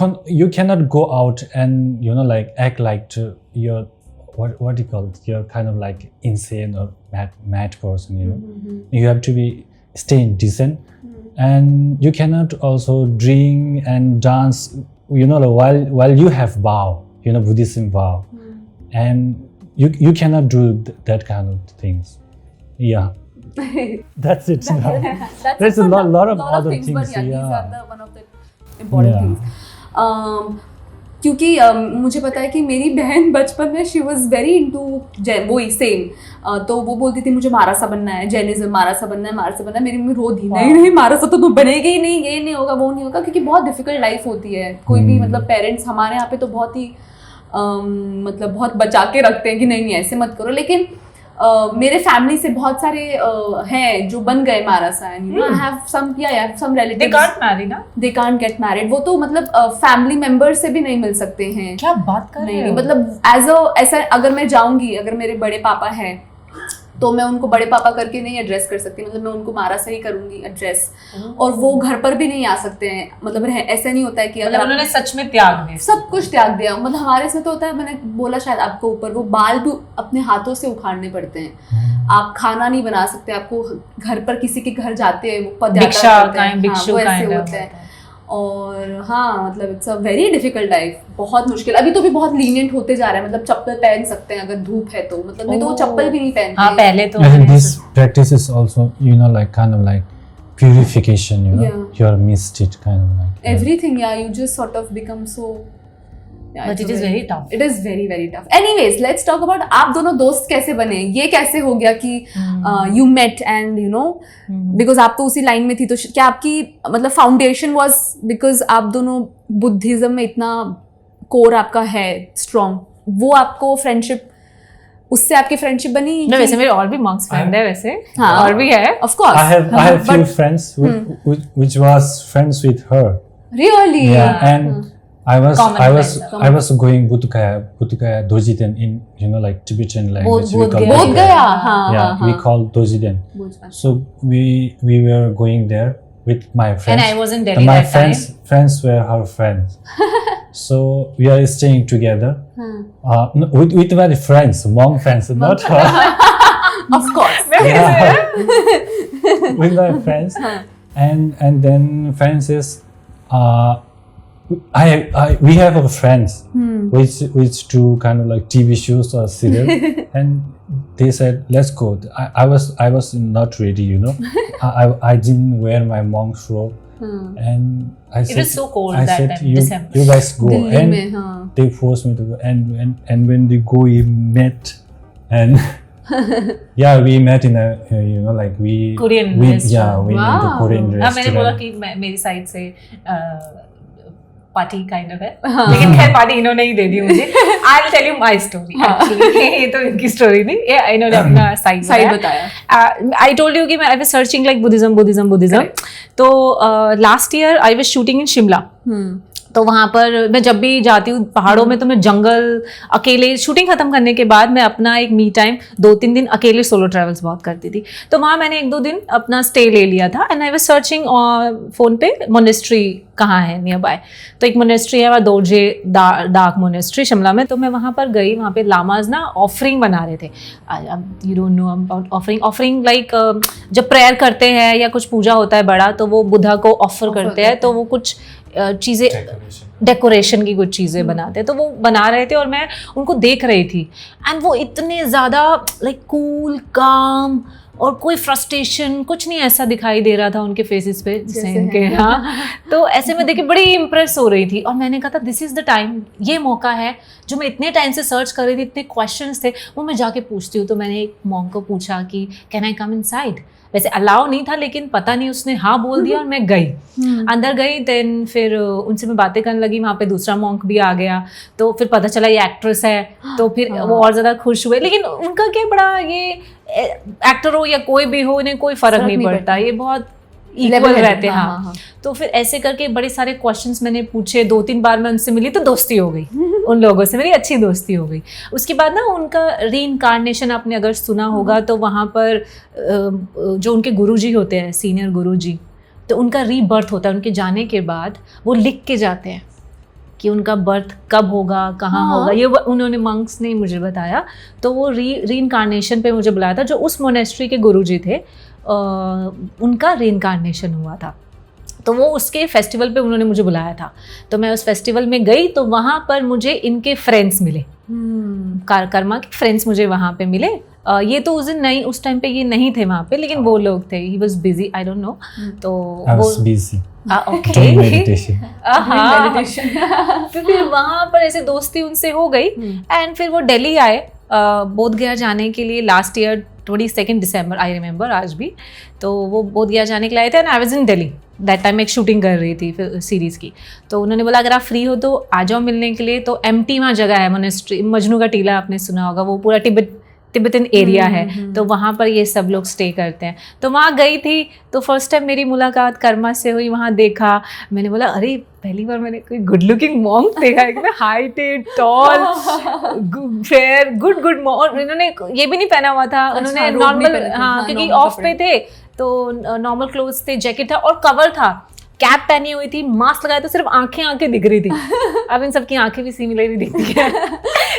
D: cannot go out and you know like act like you're what do you call it? You're kind of like insane or mad person. You know, you have to be stay decent. And you cannot also drink and dance, you know, while you have vow, you know, Buddhism vow, and you cannot do that kind of things. Yeah, that's it. There's a lot of other things.
B: But yeah, these are the one of the important things. क्योंकि मुझे पता है कि मेरी बहन बचपन में she was very into वही सेम, तो वो बोलती थी मुझे मारासा बनना है, जैनिज्म मारासा बनना है, मारासा बनना है। मेरी मम्मी रो दी, नहीं मारासा तो तुम बनेगी ही नहीं, ये नहीं होगा, वो नहीं होगा, क्योंकि बहुत डिफिकल्ट लाइफ होती है। कोई भी मतलब पेरेंट्स हमारे यहाँ पे तो बहुत ही मतलब बहुत बचा के रखते हैं कि नहीं ऐसे मत करो। लेकिन मेरे फैमिली से बहुत सारे हैं जो बन गए मारासा, and I have some relatives,
A: they can't marry ना,
B: they can't get married। वो तो मतलब फैमिली मेंबर से भी नहीं मिल सकते हैं।
A: क्या बात कर रहे हो?
B: नहीं, मतलब ऐसा अगर मैं जाऊंगी, अगर मेरे बड़े पापा हैं तो मैं उनको बड़े पापा करके नहीं एड्रेस कर सकती, मतलब मैं उनको मारा से ही करूंगी एड्रेस, और वो घर पर भी नहीं आ सकते हैं, मतलब ऐसा नहीं होता है कि
A: मतलब उन्होंने सच में त्याग दिया,
B: सब कुछ त्याग दिया। मतलब हमारे इसमें तो होता है, मैंने बोला शायद आपको ऊपर, वो बाल भी अपने हाथों से उखाड़ने पड़ते हैं, आप खाना नहीं बना सकते, आपको घर पर किसी के घर जाते हैं वो पदयात्रा करते हैं, हाँ, वो ऐसे होते हैं। और हाँ मतलब it's a very difficult life, बहुत मुश्किल। अभी तो भी बहुत लीनियंट होते जा रहा है, मतलब चप्पल पहन सकते हैं अगर धूप है तो, मतलब नहीं तो वो चप्पल भी नहीं पहनते।
A: हाँ पहले तो
D: And this practice is also, you know, like kind of like purification, you know,
B: Yeah.
D: you are missed it kind of like.
B: Everything, yeah, you just sort of become so. Yeah,
A: But
B: it's
A: it
B: a
A: is very tough.
B: It is very very tough. Anyways, let's talk about आप दोनों दोस्त कैसे बने, ये कैसे हो गया कि you met and you know because आप तो उसी लाइन में थी, तो क्या आपकी मतलब फाउंडेशन was because आप दोनों बुद्धिज्म में इतना कोर आपका है स्ट्रॉन्ग, वो आपको फ्रेंडशिप, उससे आपकी फ्रेंडशिप बनी?
A: नहीं वैसे मेरे और भी मॉन्क्स फ्रेंड है वैसे,
B: हाँ,
A: और भी है
B: of course.
D: I have few friends which was friends with her.
B: Really?
D: Yeah, and I was going Buddhagaya Dojiden in, you know, like Tibetan language.
A: Bodh
D: call
A: Gaya.
B: बोध गया, हाँ
D: Yeah,
B: हाँ
D: we
B: हाँ।
D: call Dojiden. So we were going there with my friends.
A: And I was in Delhi
D: And my
A: that time.
D: friends were her friends. So we are staying together. No, with my friends, monk friends, not her.
B: Of course.
D: With my friends, and then friends is we have a friends which do kind of like TV shows or serial, and they said let's go. I was not ready, you know. I didn't wear my monk's robe, and I said
A: It was so cold
D: I
A: that
D: said
A: time, December.
D: you guys go,
B: Delhi
D: and
B: में, हाँ।
D: they forced me to go, and when they go we met, and yeah, we met in a you know like we
A: Korean
D: we
A: restaurant.
D: yeah we in the
B: Wow.
D: Korean
A: हाँ मैंने बोला
D: restaurant.
A: कि मेरी side से party kind of है, लेकिन खैर party इन्होंने ही दे दी मुझे। I will tell you my story, actually ये तो इनकी स्टोरी नहीं, ये इन्होंने अपना साइड
B: बताया।
A: आई टोल्ड यू कि मैं I was searching like Buddhism. तो last year I was shooting in Shimla, तो वहाँ पर मैं जब भी जाती हूँ पहाड़ों में तो मैं जंगल अकेले, शूटिंग खत्म करने के बाद मैं अपना एक मी टाइम 2-3 दिन अकेले सोलो ट्रैवल्स बहुत करती थी, तो वहाँ मैंने 1-2 दिन अपना स्टे ले लिया था। And I was searching phone पे मोनेस्ट्री कहाँ है नियर बाय, तो एक मोनेस्ट्री है वहाँ दोरजे डार्क मोनेस्ट्री शिमला में, तो मैं वहाँ पर गई। वहाँ पे लामाज ना ऑफरिंग बना रहे थे, you don't know about offering like जब प्रेयर करते हैं या कुछ पूजा होता है बड़ा, तो वो बुद्धा को ऑफर करते हैं, तो वो कुछ चीज़ें डेकोरेशन की कुछ चीज़ें बनाते हैं, तो वो बना रहे थे और मैं उनको देख रही थी। एंड वो इतने ज़्यादा लाइक कूल काम और कोई फ्रस्ट्रेशन कुछ नहीं ऐसा दिखाई दे रहा था उनके फेसेस पे जैसे इनके, हाँ। तो ऐसे में देख के बड़ी इम्प्रेस हो रही थी और मैंने कहा था दिस इज़ द टाइम, ये मौका है जो मैं इतने टाइम से सर्च कर रही थी, इतने क्वेश्चंस थे वो मैं जाके पूछती हूँ। तो मैंने एक मॉन्क को पूछा कि कैन आई कम इनसाइड, वैसे अलाउ नहीं था लेकिन पता नहीं उसने हाँ बोल दिया और मैं गई, अंदर गई। देन फिर उनसे मैं बातें करने लगी, वहाँ पे दूसरा मॉन्क भी आ गया, तो फिर पता चला ये एक्ट्रेस है, तो फिर वो और ज़्यादा खुश हुए। लेकिन उनका क्या बड़ा, ये एक्टर हो या कोई भी हो इन्हें कोई फ़र्क नहीं पड़ता, ये बहुत इक्वल रहते हैं। हाँ। तो फिर ऐसे करके बड़े सारे क्वेश्चंस मैंने पूछे, 2-3 बार मैं उनसे मिली तो दोस्ती हो गई उन लोगों से, मेरी अच्छी दोस्ती हो गई। उसके बाद ना उनका रीइंकार्नेशन आपने अगर सुना होगा तो वहाँ पर जो उनके गुरुजी होते हैं, सीनियर गुरुजी, तो उनका रीबर्थ होता है उनके जाने के बाद, वो लिख के जाते हैं कि उनका बर्थ कब होगा, कहाँ होगा, ये उन्होंने मंक्स ने मुझे बताया। तो वो रीइंकार्नेशन पे मुझे बुलाया था, जो उस मोनेस्ट्री के गुरुजी थे उनका रीइंकार्नेशन हुआ था, तो वो उसके फेस्टिवल पे उन्होंने मुझे बुलाया था। तो मैं उस फेस्टिवल में गई, तो वहाँ पर मुझे इनके फ्रेंड्स मिले, कर्मा के फ्रेंड्स मुझे वहाँ पे मिले। ये तो उस दिन नहीं, उस टाइम पे ये नहीं थे वहाँ पे, लेकिन वो लोग थे, he was busy, I don't no. तो वो
D: busy
A: ओके
D: meditation.
A: तो फिर वहाँ पर ऐसे दोस्ती उनसे हो गई। एंड फिर वो दिल्ली आए बोध गया जाने के लिए last year 22 December, I remember आज भी। तो वो बोध गया जाने के लिए आए थे and I was in Delhi that time, एक शूटिंग कर रही थी फिर सीरीज़ की। तो उन्होंने बोला अगर आप फ्री हो तो आ जाओ मिलने के लिए। तो एम्प्टी वहाँ जगह है मोनेस्ट्री, मजनू का टीला आपने सुना होगा, वो पूरा तिब्बतन एरिया है, तो वहाँ पर ये सब लोग स्टे करते हैं। तो वहाँ गई थी, तो फर्स्ट टाइम मेरी मुलाकात कर्मा से हुई, वहाँ देखा, मैंने बोला अरे पहली बार मैंने कोई गुड लुकिंग मॉन्क देखा, एकदम heighted, tall, fair, good monk. इन्होंने ये भी नहीं पहना हुआ था, उन्होंने नॉर्मल, हाँ क्योंकि ऑफ पे थे तो नॉर्मल क्लोथ्स थे, जैकेट था और कवर था, कैप पहनी हुई थी, मास्क लगाया, तो सिर्फ आंखें दिख रही थी। अब इन सबकी आंखें भी सिमिलर दिखती है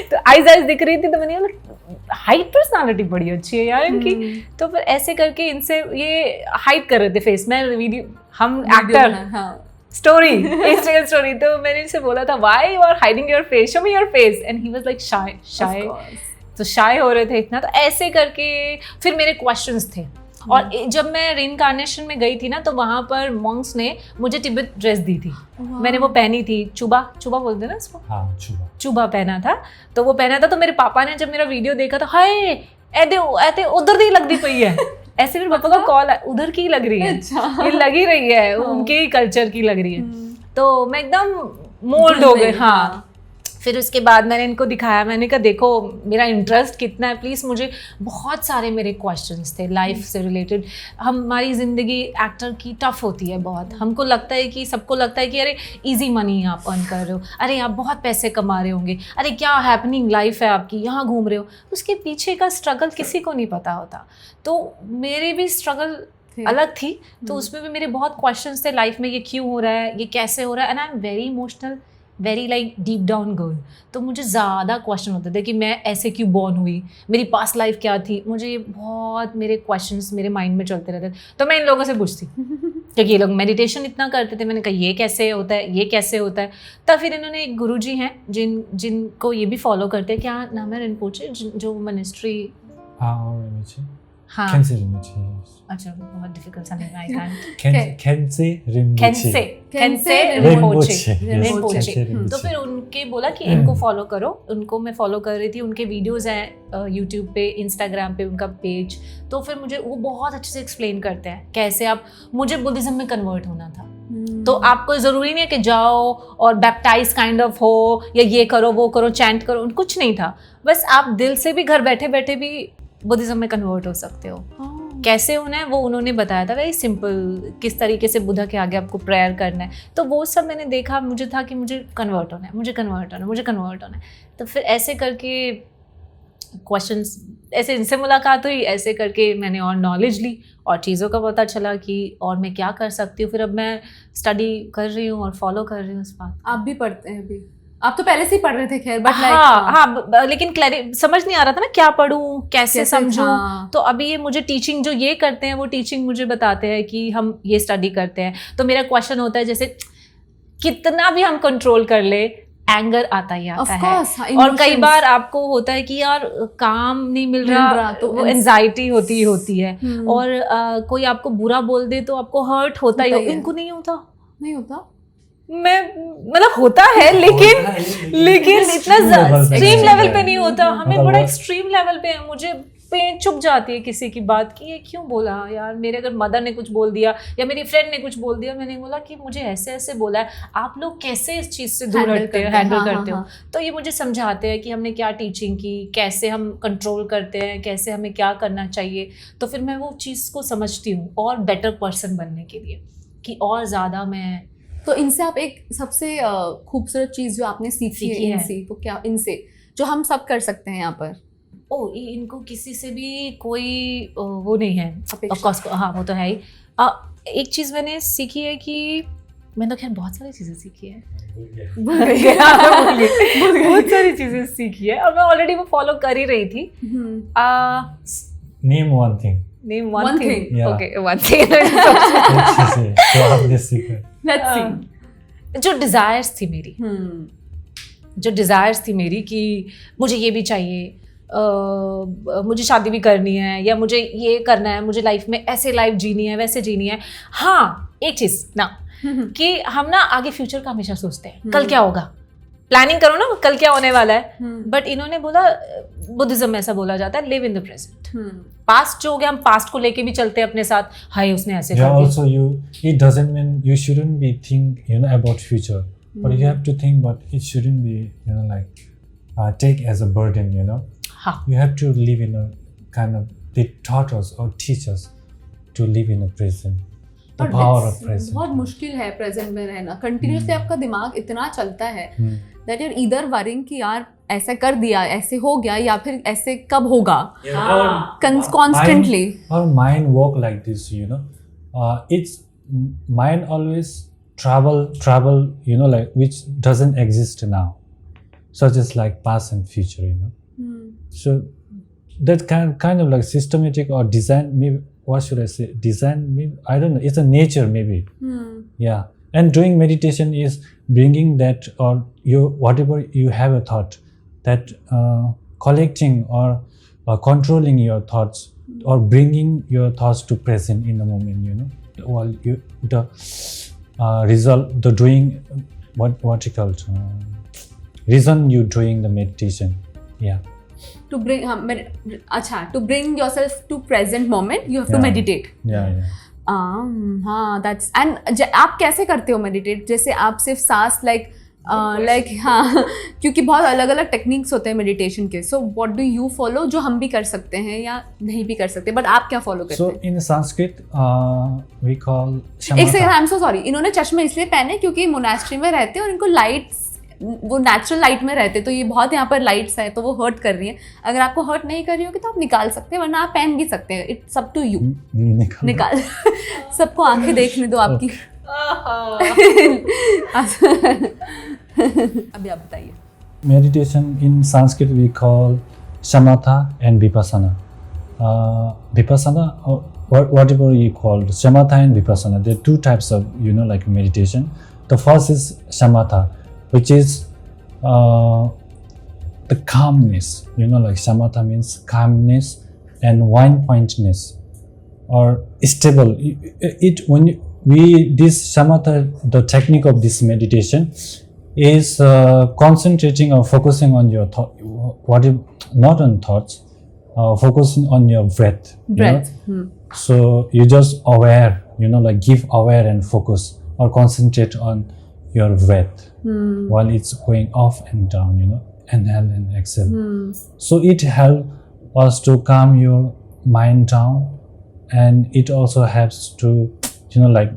A: तो आईज दिख रही थी, तो मैंने बोला हाइट पर्सनालिटी बड़ी अच्छी है यार इनकी। तो फिर ऐसे करके इनसे ये हाइड कर रहे थे फेस, मैं वीडियो, हम एक्टर स्टोरी, इंस्टाग्राम स्टोरी, तो मैंने इनसे बोला था why you are hiding your face, show me your face, and he was like shy, तो शाय हो रहे थे इतना। तो ऐसे करके फिर मेरे क्वेश्चंस थे। और जब मैं रिइनकार्नेशन में गई थी ना, तो वहाँ पर मॉन्क्स ने मुझे तिब्बत ड्रेस दी थी, मैंने वो पहनी थी, चुबा बोलते हैं ना इसको,
D: हाँ
A: चुबा पहना था, तो वो पहना था। तो मेरे पापा ने जब मेरा वीडियो देखा था, हाय ऐसे उधर दी लगती पई है, ऐसे मेरे पापा का कॉल उधर की लग रही है, ये लगी रही है, उनके ही कल्चर की लग रही है। तो मैं एकदम मोल्ड हो गई। हाँ, फिर उसके बाद मैंने इनको दिखाया, मैंने कहा देखो मेरा इंटरेस्ट कितना है, प्लीज़ मुझे बहुत सारे मेरे क्वेश्चंस थे लाइफ से रिलेटेड। हमारी ज़िंदगी एक्टर की टफ़ होती है बहुत, हमको लगता है कि, सबको लगता है कि अरे इजी मनी आप अर्न कर रहे हो, अरे आप बहुत पैसे कमा रहे होंगे, अरे क्या हैपनिंग लाइफ है आपकी, यहाँ घूम रहे हो, उसके पीछे का स्ट्रगल किसी को नहीं पता होता। तो मेरी भी स्ट्रगल अलग थी, तो उसमें भी मेरे बहुत क्वेश्चंस थे लाइफ में, ये क्यों हो रहा है, ये कैसे हो रहा है, and I am very emotional, very like deep down girl. तो मुझे ज़्यादा क्वेश्चन होते थे कि मैं ऐसे क्यों बॉर्न हुई, मेरी पास्ट लाइफ क्या थी, मुझे ये बहुत मेरे क्वेश्चंस मेरे माइंड में चलते रहते थे। तो मैं इन लोगों से पूछती क्योंकि ये लोग मेडिटेशन इतना करते थे, मैंने कहा ये कैसे होता है, ये कैसे होता है। तब फिर इन्होंने एक गुरुजी हैं जिनको ये भी फॉलो करते हैं, क्या नाम है, रिनपोचे, जो मिनिस्ट्री, हाँ अच्छा बहुत डिफिकल्ट सा नेम, आई कांट, खेंसे रिनपोचे। तो फिर उनके बोला कि इनको फॉलो करो, उनको मैं फॉलो कर रही थी, उनके वीडियोस हैं यूट्यूब पे, इंस्टाग्राम पे उनका पेज। तो फिर मुझे वो बहुत अच्छे से एक्सप्लेन करते हैं कैसे आप, मुझे बुद्धिज्म में कन्वर्ट होना था, तो आपको ज़रूरी नहीं है कि जाओ और बैप्टाइज काइंड ऑफ हो, या ये करो वो करो, चैंट करो, कुछ नहीं था, बस आप दिल से भी घर बैठे बैठे भी बुद्धिज्म में कन्वर्ट हो सकते हो। कैसे होना है वो उन्होंने बताया था, वेरी सिंपल, किस तरीके से बुद्धा के आगे आपको प्रेयर करना है। तो वो सब मैंने देखा, मुझे था कि मुझे कन्वर्ट होना है, मुझे कन्वर्ट होना है। तो फिर ऐसे करके क्वेश्चंस, ऐसे इनसे मुलाकात हुई, ऐसे करके मैंने और नॉलेज ली और चीज़ों का पता चला कि और मैं क्या कर सकती हूँ। फिर अब मैं स्टडी कर रही हूँ और फॉलो कर रही हूँ इस बात।
B: आप भी पढ़ते हैं अभी? आप तो पहले से ही पढ़ रहे थे खैर, बट
A: हाँ, लेकिन समझ नहीं आ रहा था ना क्या पढ़ूं, कैसे समझूं। तो अभी ये मुझे टीचिंग जो ये करते हैं, वो टीचिंग मुझे बताते हैं कि हम ये स्टडी करते हैं। तो मेरा क्वेश्चन होता है, जैसे कितना भी हम कंट्रोल कर ले, एंगर आता ही आता है। और कई बार आपको होता है कि यार काम नहीं मिल रहा, तो वो एंजाइटी होती है। और कोई आपको बुरा बोल दे तो आपको हर्ट होता ही है। इनको नहीं होता, मैं मतलब होता है, लेकिन इतना एक्सट्रीम लेवल पे नहीं होता। हमें बड़ा एक्सट्रीम लेवल पे है, मुझे पेन चुप जाती है किसी की बात की, ये क्यों बोला यार, मेरे अगर मदर ने कुछ बोल दिया या मेरी फ्रेंड ने कुछ बोल दिया, मैंने बोला कि मुझे ऐसे ऐसे बोला है, आप लोग कैसे इस चीज़ से दूर हटते हो, हैंडल करते हो। तो ये मुझे समझाते हैं कि हमने क्या टीचिंग की, कैसे हम कंट्रोल करते हैं, कैसे हमें क्या करना चाहिए। तो फिर मैं वो चीज़ को समझती हूँ और बेटर पर्सन बनने के लिए, कि और ज़्यादा मैं।
B: तो इनसे आप एक सबसे खूबसूरत चीज़ जो आपने सीखी है इनसे, तो क्या इनसे जो हम सब कर सकते हैं यहाँ पर?
A: इनको किसी से भी कोई वो नहीं है, ऑफ कोर्स, हाँ वो तो है ही। एक चीज़ मैंने सीखी है कि मैंने तो खैर बहुत सारी चीज़ें सीखी है, बहुत सारी चीज़ें सीखी है, और मैं ऑलरेडी वो फॉलो कर ही रही थी।
D: Name one thing. Yeah.
A: Okay, one thing.
D: तो आपने सीखा।
B: Let's see.
A: जो डिज़ायर्स थी मेरी कि मुझे ये भी चाहिए, मुझे शादी भी करनी है, या मुझे ये करना है, मुझे लाइफ में ऐसे लाइफ जीनी है, वैसे जीनी है। हाँ, एक चीज़ ना कि हम ना आगे फ्यूचर का हमेशा सोचते हैं, कल क्या होगा, प्लानिंग करो ना कल क्या होने वाला है। बट इन्होंने बोला, बुद्धिज्म में ऐसा बोला जाता है, live in the present. Past जो हो गया, हम पास्ट को लेके भी चलते हैं अपने साथ, हाय उसने ऐसे कर दिया।
D: Also it doesn't mean you shouldn't be think about future, but you have to think, but it shouldn't be like take as a burden,
A: हाँ.
D: You have to live in a kind of, they taught us or teach us to live in a present. The
B: But
D: power
B: it's
D: of present.
B: बहुत मुश्किल है present में रहना. Continuously आपका दिमाग इतना चलता है दैट यूर ईदर वरिंग कि यार ऐसा कर दिया, ऐसे हो गया, या फिर ऐसे कब होगा. Constantly.
D: Our mind work like this, you know. It's mind always travel, you know, like which doesn't exist now, such as like past and future, you know. So that kind of like systematic or design, maybe, what should I say, design, maybe, I don't know, it's a nature maybe. Yeah, and doing meditation is bringing that, or you, whatever you have a thought, that collecting or controlling your thoughts, or bringing your thoughts to present in the moment, you know, while you the result, the doing, what you call, reason you doing the meditation. Yeah.
B: To bring to bring yourself to present moment, you have to
D: Yeah.
B: meditate.
D: Yeah.
B: हाँ, that's and आप कैसे करते हो meditate? जैसे आप सिर्फ सांस like हाँ, क्योंकि बहुत अलग अलग टेक्निक्स होते हैं मेडिटेशन के. So what do you follow जो हम भी कर सकते हैं या नहीं भी कर सकते, बट आप क्या फॉलो करते
D: So
B: हैं?
D: in Sanskrit, we call
B: एक second,
D: shamatha.
B: I am so sorry. इन्होंने चश्मे इसलिए पहने क्योंकि मोनास्ट्री में रहते हैं और इनको लाइट्स, वो नेचुरल लाइट में रहते, तो ये बहुत यहाँ पर लाइट्स है तो वो हर्ट कर रही है. अगर आपको हर्ट नहीं कर रही होगी तो आप निकाल सकते हैं, वरना आप पहन भी सकते हैं. It's up to you. निकाल. सबको आंखें देखने दो आपकी. अभी आप बताइए.
D: Meditation in Sanskrit we call shamatha and vipassana. Vipassana, or whatever you call shamatha and vipassana, there are two types of, you know, like meditation. The first is shamatha, which is the calmness, you know, like shamatha means calmness and one pointedness or stable. This shamatha, the technique of this meditation is concentrating or focusing on your thought, not on thoughts, focusing on your breath.
B: Breath.
D: You know? So you just aware, you know, like give aware and focus, or concentrate on your breath while it's going up and down, you know, inhale and exhale. So it helps us to calm your mind down, and it also helps to, you know, like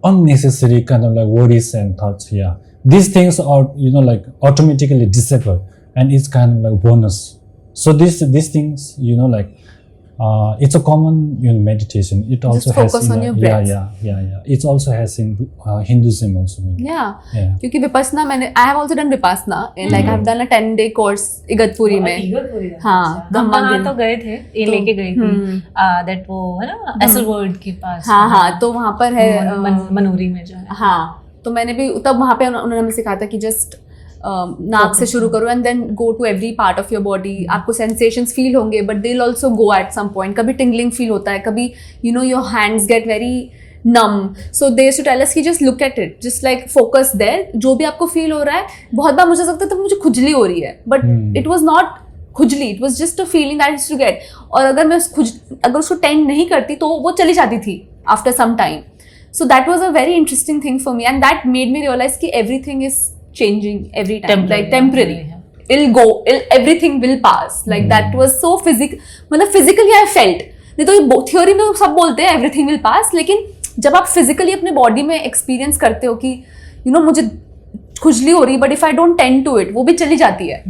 D: unnecessary kind of like worries and thoughts. Yeah, these things are, you know, like automatically disappear, and it's kind of like bonus. So these things, you know, like it's a common, you know, meditation. It also
B: Just
D: has
B: focus
D: in
B: on
D: the-
B: your breath.
D: Yeah. It also has in Hinduism also. Maybe.
B: Yeah. क्योंकि विपස්සना मैंने, I have also done vipassana, like I have done a 10-day course Igatpuri में. हाँ,
A: हम
B: धम्मा
A: वहाँ
B: गिन.
A: तो गए थे, ये लेके गई थी दैट वो है ना एसल वर्ल्ड के पास.
B: हाँ, तो वहाँ पर है
A: मनूरी में जो है.
B: हाँ, तो मैंने भी तब वहाँ पे उन्होंने हमें सिखाया था कि जस्ट नाक से शुरू करो and then go to every part of your body. आपको सेंसेशंस फील होंगे, but they will also go at some point. कभी टिंगलिंग फील होता है, कभी you know your hands get very numb. So they to tell us कि just look at it, just like focus there. जो भी आपको feel हो रहा है, बहुत बार मुझे लगता है तब मुझे खुजली हो रही है, बट इट वॉज नॉट खुजली, it was just a feeling that is to get. और अगर मैं अगर उसको टेंड नहीं करती तो वो चली जाती थी after some time. So that was a very interesting thing for me, and that made me realize कि everything is changing every time, like temporary. It'll go, everything will pass. Like that was so physical. मतलब physically I felt. नहीं तो ये theory में सब बोलते हैं everything will pass, लेकिन जब आप physically अपने body में experience करते हो कि you know मुझे खुजली हो रही, but if I don't tend to it, वो भी चली जाती है.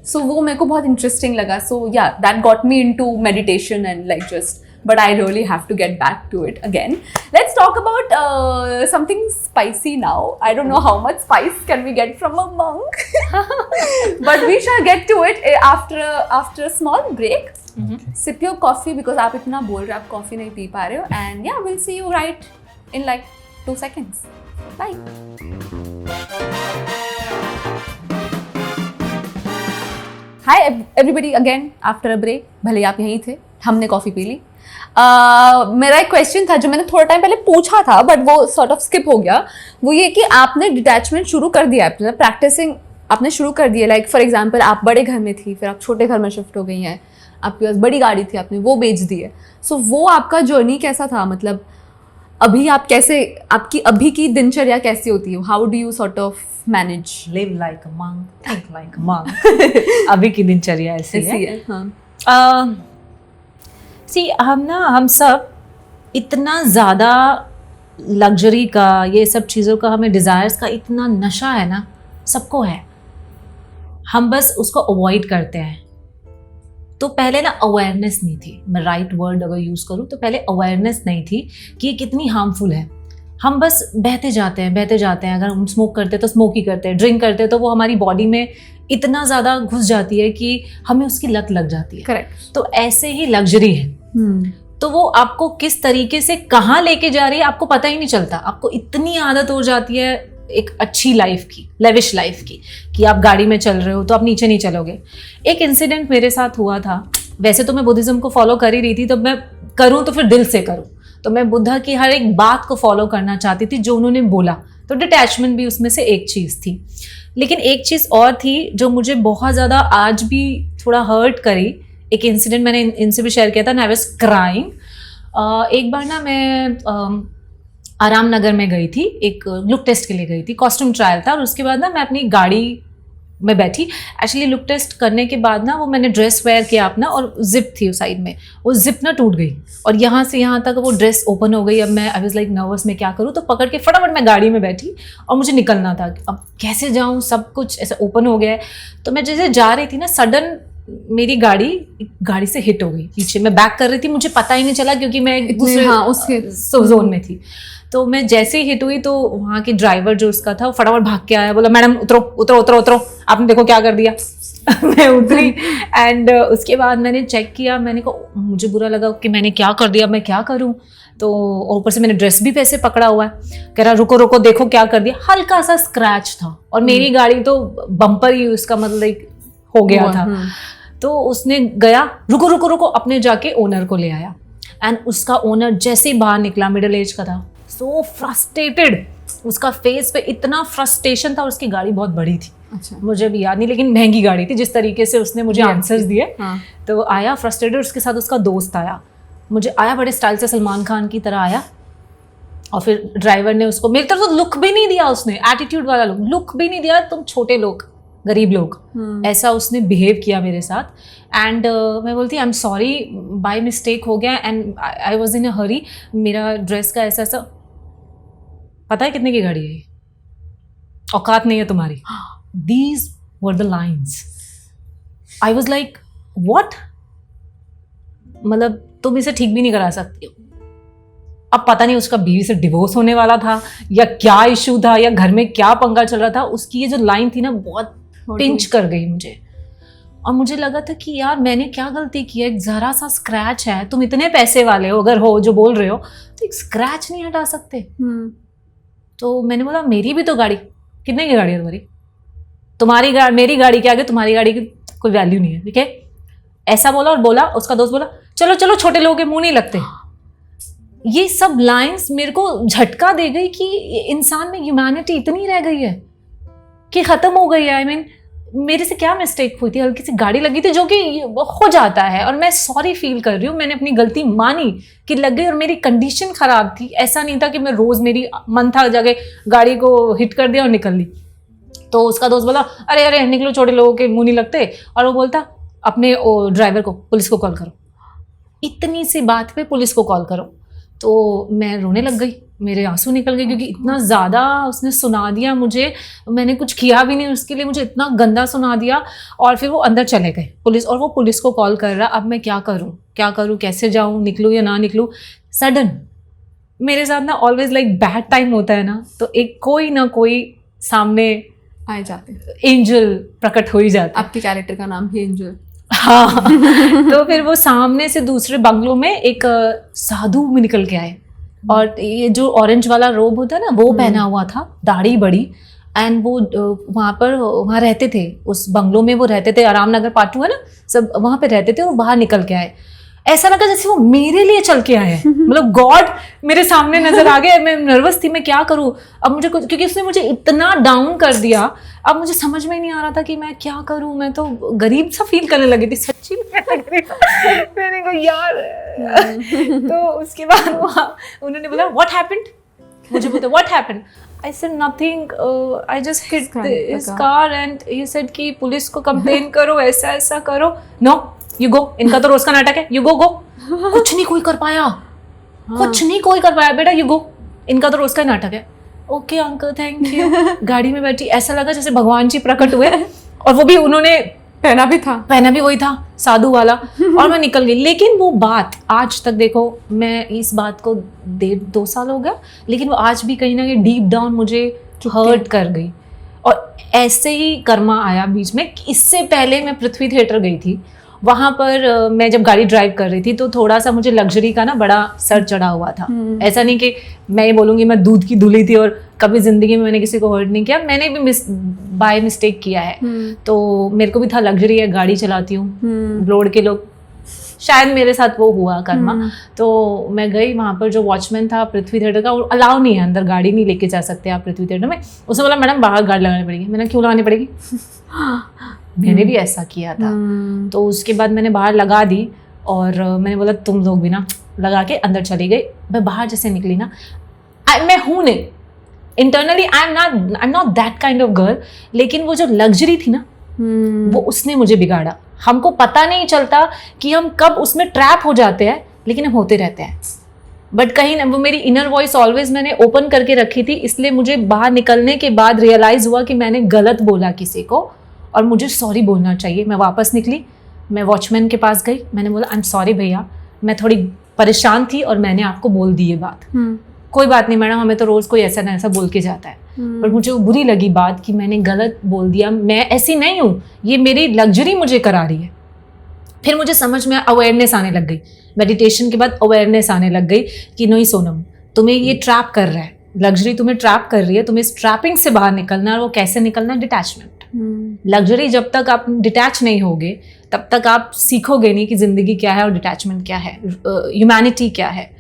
B: So वो मेरे को बहुत interesting लगा. So yeah, that got me into meditation and like just. But I really have to get back to it again. Let's talk about something spicy now. I don't know how much spice can we get from a monk, but we shall get to it after a small break. Sip your coffee because आप इतना बोल रहे हो, आप coffee नहीं P पा रहे हो. And yeah, we'll see you right in like 2 seconds. Bye. Hi everybody again after a break. भले आप यहीं थे, हमने कॉफ़ी पी ली. मेरा एक क्वेश्चन था जो मैंने थोड़ा टाइम पहले पूछा था, बट वो सॉर्ट ऑफ स्किप हो गया. वो ये कि आपने डिटैचमेंट शुरू कर दिया, मतलब प्रैक्टिसिंग आपने शुरू कर दिया. लाइक फॉर एग्जांपल आप बड़े घर में थी, फिर आप छोटे घर में शिफ्ट हो गई हैं, आपके पास बड़ी गाड़ी थी, आपने वो बेच दी है. सो वो आपका जर्नी कैसा था? मतलब अभी आप कैसे, आपकी अभी की दिनचर्या कैसी होती है? How do you sort of manage?
A: Live like a monk, think like a monk. अभी की दिनचर्या ऐसी है।
B: हाँ।
A: सी हम सब इतना ज़्यादा लग्जरी का, ये सब चीज़ों का, हमें डिज़ायर्स का इतना नशा है ना, सबको है, हम बस उसको अवॉइड करते हैं। तो पहले ना अवेयरनेस नहीं थी, मैं राइट वर्ड अगर यूज़ करूँ तो पहले अवेयरनेस नहीं थी कि ये कितनी हार्मफुल है। हम बस बहते जाते हैं। अगर हम स्मोक करते हैं तो स्मोक ही करते हैं, ड्रिंक करते हैं तो वो हमारी बॉडी में इतना ज़्यादा घुस जाती है कि हमें उसकी लत लग जाती है।
B: करेक्ट।
A: तो ऐसे ही लग्जरी है, तो वो आपको किस तरीके से कहाँ लेके जा रही है आपको पता ही नहीं चलता। आपको इतनी आदत हो जाती है एक अच्छी लाइफ की, लेविश लाइफ की, कि आप गाड़ी में चल रहे हो तो आप नीचे नहीं चलोगे। एक इंसिडेंट मेरे साथ हुआ था। वैसे तो मैं बुद्धिज्म को फॉलो कर ही रही थी, तो मैं करूँ तो फिर दिल से करूँ। तो मैं बुद्धा की हर एक बात को फॉलो करना चाहती थी जो उन्होंने बोला। तो डिटैचमेंट भी उसमें से एक चीज़ थी। लेकिन एक चीज़ और थी जो मुझे बहुत ज़्यादा आज भी थोड़ा हर्ट करी। एक इंसिडेंट मैंने इनसे भी शेयर किया था, आई वाज क्राइंग। एक बार ना मैं आराम नगर में गई थी, एक लुक टेस्ट के लिए गई थी, कॉस्ट्यूम ट्रायल था। और उसके बाद ना मैं अपनी गाड़ी में बैठी। एक्चुअली लुक टेस्ट करने के बाद ना वो मैंने ड्रेस वेयर किया अपना, और जिप थी उस साइड में, वो जिप ना टूट गई और यहाँ से यहाँ तक वो ड्रेस ओपन हो गई। अब मैं आई वाज लाइक नर्वस, मैं क्या करूँ? तो पकड़ के फटाफट मैं गाड़ी में बैठी और मुझे निकलना था। अब कैसे जाऊँ, सब कुछ ऐसा ओपन हो गया है। तो मैं जैसे जा रही थी ना, सडन मेरी गाड़ी से हिट हो गई पीछे। मैं बैक कर रही थी, मुझे पता ही नहीं चला क्योंकि मैं दूसरे
B: उसके
A: जोन में थी। तो मैं जैसे ही हिट हुई तो वहाँ के ड्राइवर जो उसका था वो फटाफट भाग के आया, बोला मैडम उतरो उतरो उतरो उतरो, आपने देखो क्या कर दिया। मैं उतरी एंड उसके बाद मैंने चेक किया। मैंने कहा, मुझे बुरा लगा कि मैंने क्या कर दिया, मैं क्या करूँ। तो ऊपर से मैंने ड्रेस भी पैसे पकड़ा हुआ है। कह रहा रुको रुको देखो क्या कर दिया। हल्का सा स्क्रैच था और मेरी गाड़ी तो बम्पर ही उसका मतलब हो गया था। तो उसने गया, रुको रुको रुको, अपने जाके ओनर को ले आया। एंड उसका ओनर जैसे ही बाहर निकला, मिडिल एज का था, सो फ्रस्ट्रेटेड, उसका फेस पे इतना फ्रस्ट्रेशन था। और उसकी गाड़ी बहुत बड़ी थी।
B: अच्छा।
A: मुझे भी याद नहीं, लेकिन महंगी गाड़ी थी। जिस तरीके से उसने मुझे आंसर्स दिए, तो आया फ्रस्ट्रेटेड। उसके साथ उसका दोस्त आया, मुझे आया बड़े स्टाइल से, सलमान खान की तरह आया। और फिर ड्राइवर ने उसको, मेरी तरफ तो लुक भी नहीं दिया उसने, एटीट्यूड वाला लुक भी नहीं दिया, तुम छोटे लोग, गरीब लोग, ऐसा उसने बिहेव किया मेरे साथ। एंड मैं बोलती I am sorry, by mistake हो गया, एंड आई वॉज इन अ हरी। मेरा ड्रेस का ऐसा ऐसा, पता है कितने की गाड़ी है ये? औकात नहीं है तुम्हारी। These were the lines. I was like what, मतलब तुम इसे ठीक भी नहीं करा सकती हो। अब पता नहीं उसका बीवी से डिवोर्स होने वाला था या क्या इशू था या घर में क्या पंगा चल रहा था। उसकी ये जो लाइन थी ना, बहुत पिंच कर गई मुझे। और मुझे लगा था कि यार मैंने क्या गलती की है, एक ज़रा सा स्क्रैच है, तुम इतने पैसे वाले हो अगर हो जो बोल रहे हो तो एक स्क्रैच नहीं हटा सकते। तो मैंने बोला मेरी भी तो गाड़ी, कितने की गाड़ी है तुम्हारी? मेरी गाड़ी के आगे तुम्हारी गाड़ी की कोई वैल्यू नहीं है, ठीक है? ऐसा बोला। और बोला, उसका दोस्त बोला चलो चलो छोटे लोगों के मुंह नहीं लगते। ये सब लाइंस मेरे को झटका दे गई कि इंसान में ह्यूमैनिटी इतनी रह गई है कि खत्म हो गई है। आई मीन मेरे से क्या मिस्टेक हुई थी, हल्की सी गाड़ी लगी थी जो कि हो जाता है, और मैं सॉरी फील कर रही हूँ, मैंने अपनी गलती मानी कि लग गई। और मेरी कंडीशन खराब थी, ऐसा नहीं था कि मैं रोज, मेरी मन था जाके गाड़ी को हिट कर दिया और निकल ली। तो उसका दोस्त बोला अरे अरे निकलो, छोटे लोगों के मुंह नहीं लगते। और वो बोलता अपने ड्राइवर को, पुलिस को कॉल करो, इतनी सी बात पे पुलिस को कॉल करो। तो मैं रोने लग गई, मेरे आंसू निकल गए क्योंकि इतना ज़्यादा उसने सुना दिया मुझे। मैंने कुछ किया भी नहीं उसके लिए, मुझे इतना गंदा सुना दिया। और फिर वो अंदर चले गए पुलिस, और वो पुलिस को कॉल कर रहा। अब मैं क्या करूँ, कैसे जाऊँ, निकलूँ या ना निकलूँ? सडन मेरे साथ ना ऑलवेज लाइक बैड टाइम होता है ना, तो एक कोई ना कोई सामने
B: आए जाते,
A: एंजल प्रकट हो ही जाता।
B: आपके कैरेक्टर का नाम ही एंजल।
A: हाँ। तो फिर वो सामने से दूसरे बंगलों में एक साधु में निकल के आए, और ये जो ऑरेंज वाला रोब होता है ना वो पहना हुआ था, दाढ़ी बड़ी। एंड वो वहाँ रहते थे, उस बंगलों में वो रहते थे। आराम नगर पार्ट 2 है ना, सब वहाँ पे रहते थे। और बाहर निकल के आए ऐसा लगा जैसे वो मेरे लिए चल के आए हैं, मतलब गॉड मेरे सामने नजर आ गए। मैं नर्वस थी, मैं क्या करूं अब, मुझे कुछ, क्योंकि उसने मुझे इतना डाउन कर दिया, अब मुझे समझ में ही नहीं आ रहा था कि मैं क्या करूं। मैं तो गरीब सा फील करने लगी थी सच्ची में, मैंने कहा यार। तो उसके बाद उन्होंने बोला व्हाट हैपेंड, मुझे बोलते what happened, I said nothing, I just hit his car and he said कि पुलिस को कंप्लेन करो, ऐसा ऐसा करो। No, you go, इनका तो रोज का नाटक है, you go go। कुछ नहीं कोई कर पाया, कुछ नहीं कोई कर पाया बेटा, you go, इनका तो रोज का नाटक है। Okay uncle thank you. गाड़ी में बैठी, ऐसा लगा जैसे भगवान जी प्रकट हुए, और वो भी उन्होंने पहना भी वही था साधु वाला, और मैं निकल गई। लेकिन वो बात आज तक, देखो मैं इस बात को 1.5-2 साल हो गया, लेकिन वो आज भी कहीं ना कहीं डीप डाउन मुझे हर्ट कर गई। और ऐसे ही कर्मा आया बीच में। इससे पहले मैं पृथ्वी थिएटर गई थी, वहाँ पर मैं जब गाड़ी ड्राइव कर रही थी तो थोड़ा सा मुझे लग्जरी का ना बड़ा सर चढ़ा हुआ था। ऐसा नहीं कि मैं ये बोलूँगी मैं दूध की धुली थी और कभी ज़िंदगी में मैंने किसी को हर्ट नहीं किया, मैंने भी बाय मिस्टेक किया है। तो मेरे को भी था लग्जरी है, गाड़ी चलाती हूँ, रोड के लोग, शायद मेरे साथ वो हुआ कर्मा। तो मैं गई वहाँ पर, जो वॉचमैन था पृथ्वी थिएटर का, अलाउ नहीं है अंदर, गाड़ी नहीं लेके जा सकते आप पृथ्वी थिएटर में। उसने बोला मैडम बाहर गाड़ी लगानी पड़ेगी। मैंने क्यों लगानी पड़ेगी? मैंने भी ऐसा किया था। तो उसके बाद मैंने बाहर लगा दी, और मैंने बोला तुम लोग भी ना, लगा के अंदर चली गई। मैं बाहर जैसे निकली ना, मैं हूँ नहीं, internally I am not that kind of girl, लेकिन वो जो लग्जरी थी ना, वो उसने मुझे बिगाड़ा। हमको पता नहीं चलता कि हम कब उसमें ट्रैप हो जाते हैं, लेकिन हम होते रहते हैं। बट कहीं ना, वो मेरी इनर वॉइस ऑलवेज मैंने ओपन करके रखी थी, इसलिए मुझे बाहर निकलने के बाद रियलाइज हुआ कि मैंने गलत बोला किसी को, और मुझे सॉरी बोलना चाहिए। मैं वापस निकली, मैं वॉचमैन के पास गई, मैंने बोला आई एम सॉरी भैया, मैं थोड़ी परेशान थी और मैंने आपको बोल दी ये बात। कोई बात नहीं मैडम, हमें तो रोज़ कोई ऐसा ना ऐसा बोल के जाता है, पर मुझे वो बुरी लगी बात कि मैंने गलत बोल दिया। मैं ऐसी नहीं हूँ, ये मेरी लग्जरी मुझे करा रही है। फिर मुझे समझ में अवेयरनेस आने लग गई, मेडिटेशन के बाद अवेयरनेस आने लग गई कि नहीं सोनम, तुम्हें ये ट्रैप कर रहा है, लग्जरी तुम्हें ट्रैप कर रही है, तुम्हें इस ट्रैपिंग से बाहर निकलना है। और वो कैसे निकलना है? डिटैचमेंट। लग्जरी जब तक आप डिटैच नहीं होगे, तब तक आप सीखोगे नहीं कि जिंदगी क्या है और डिटैचमेंट क्या है, ह्यूमैनिटी क्या है,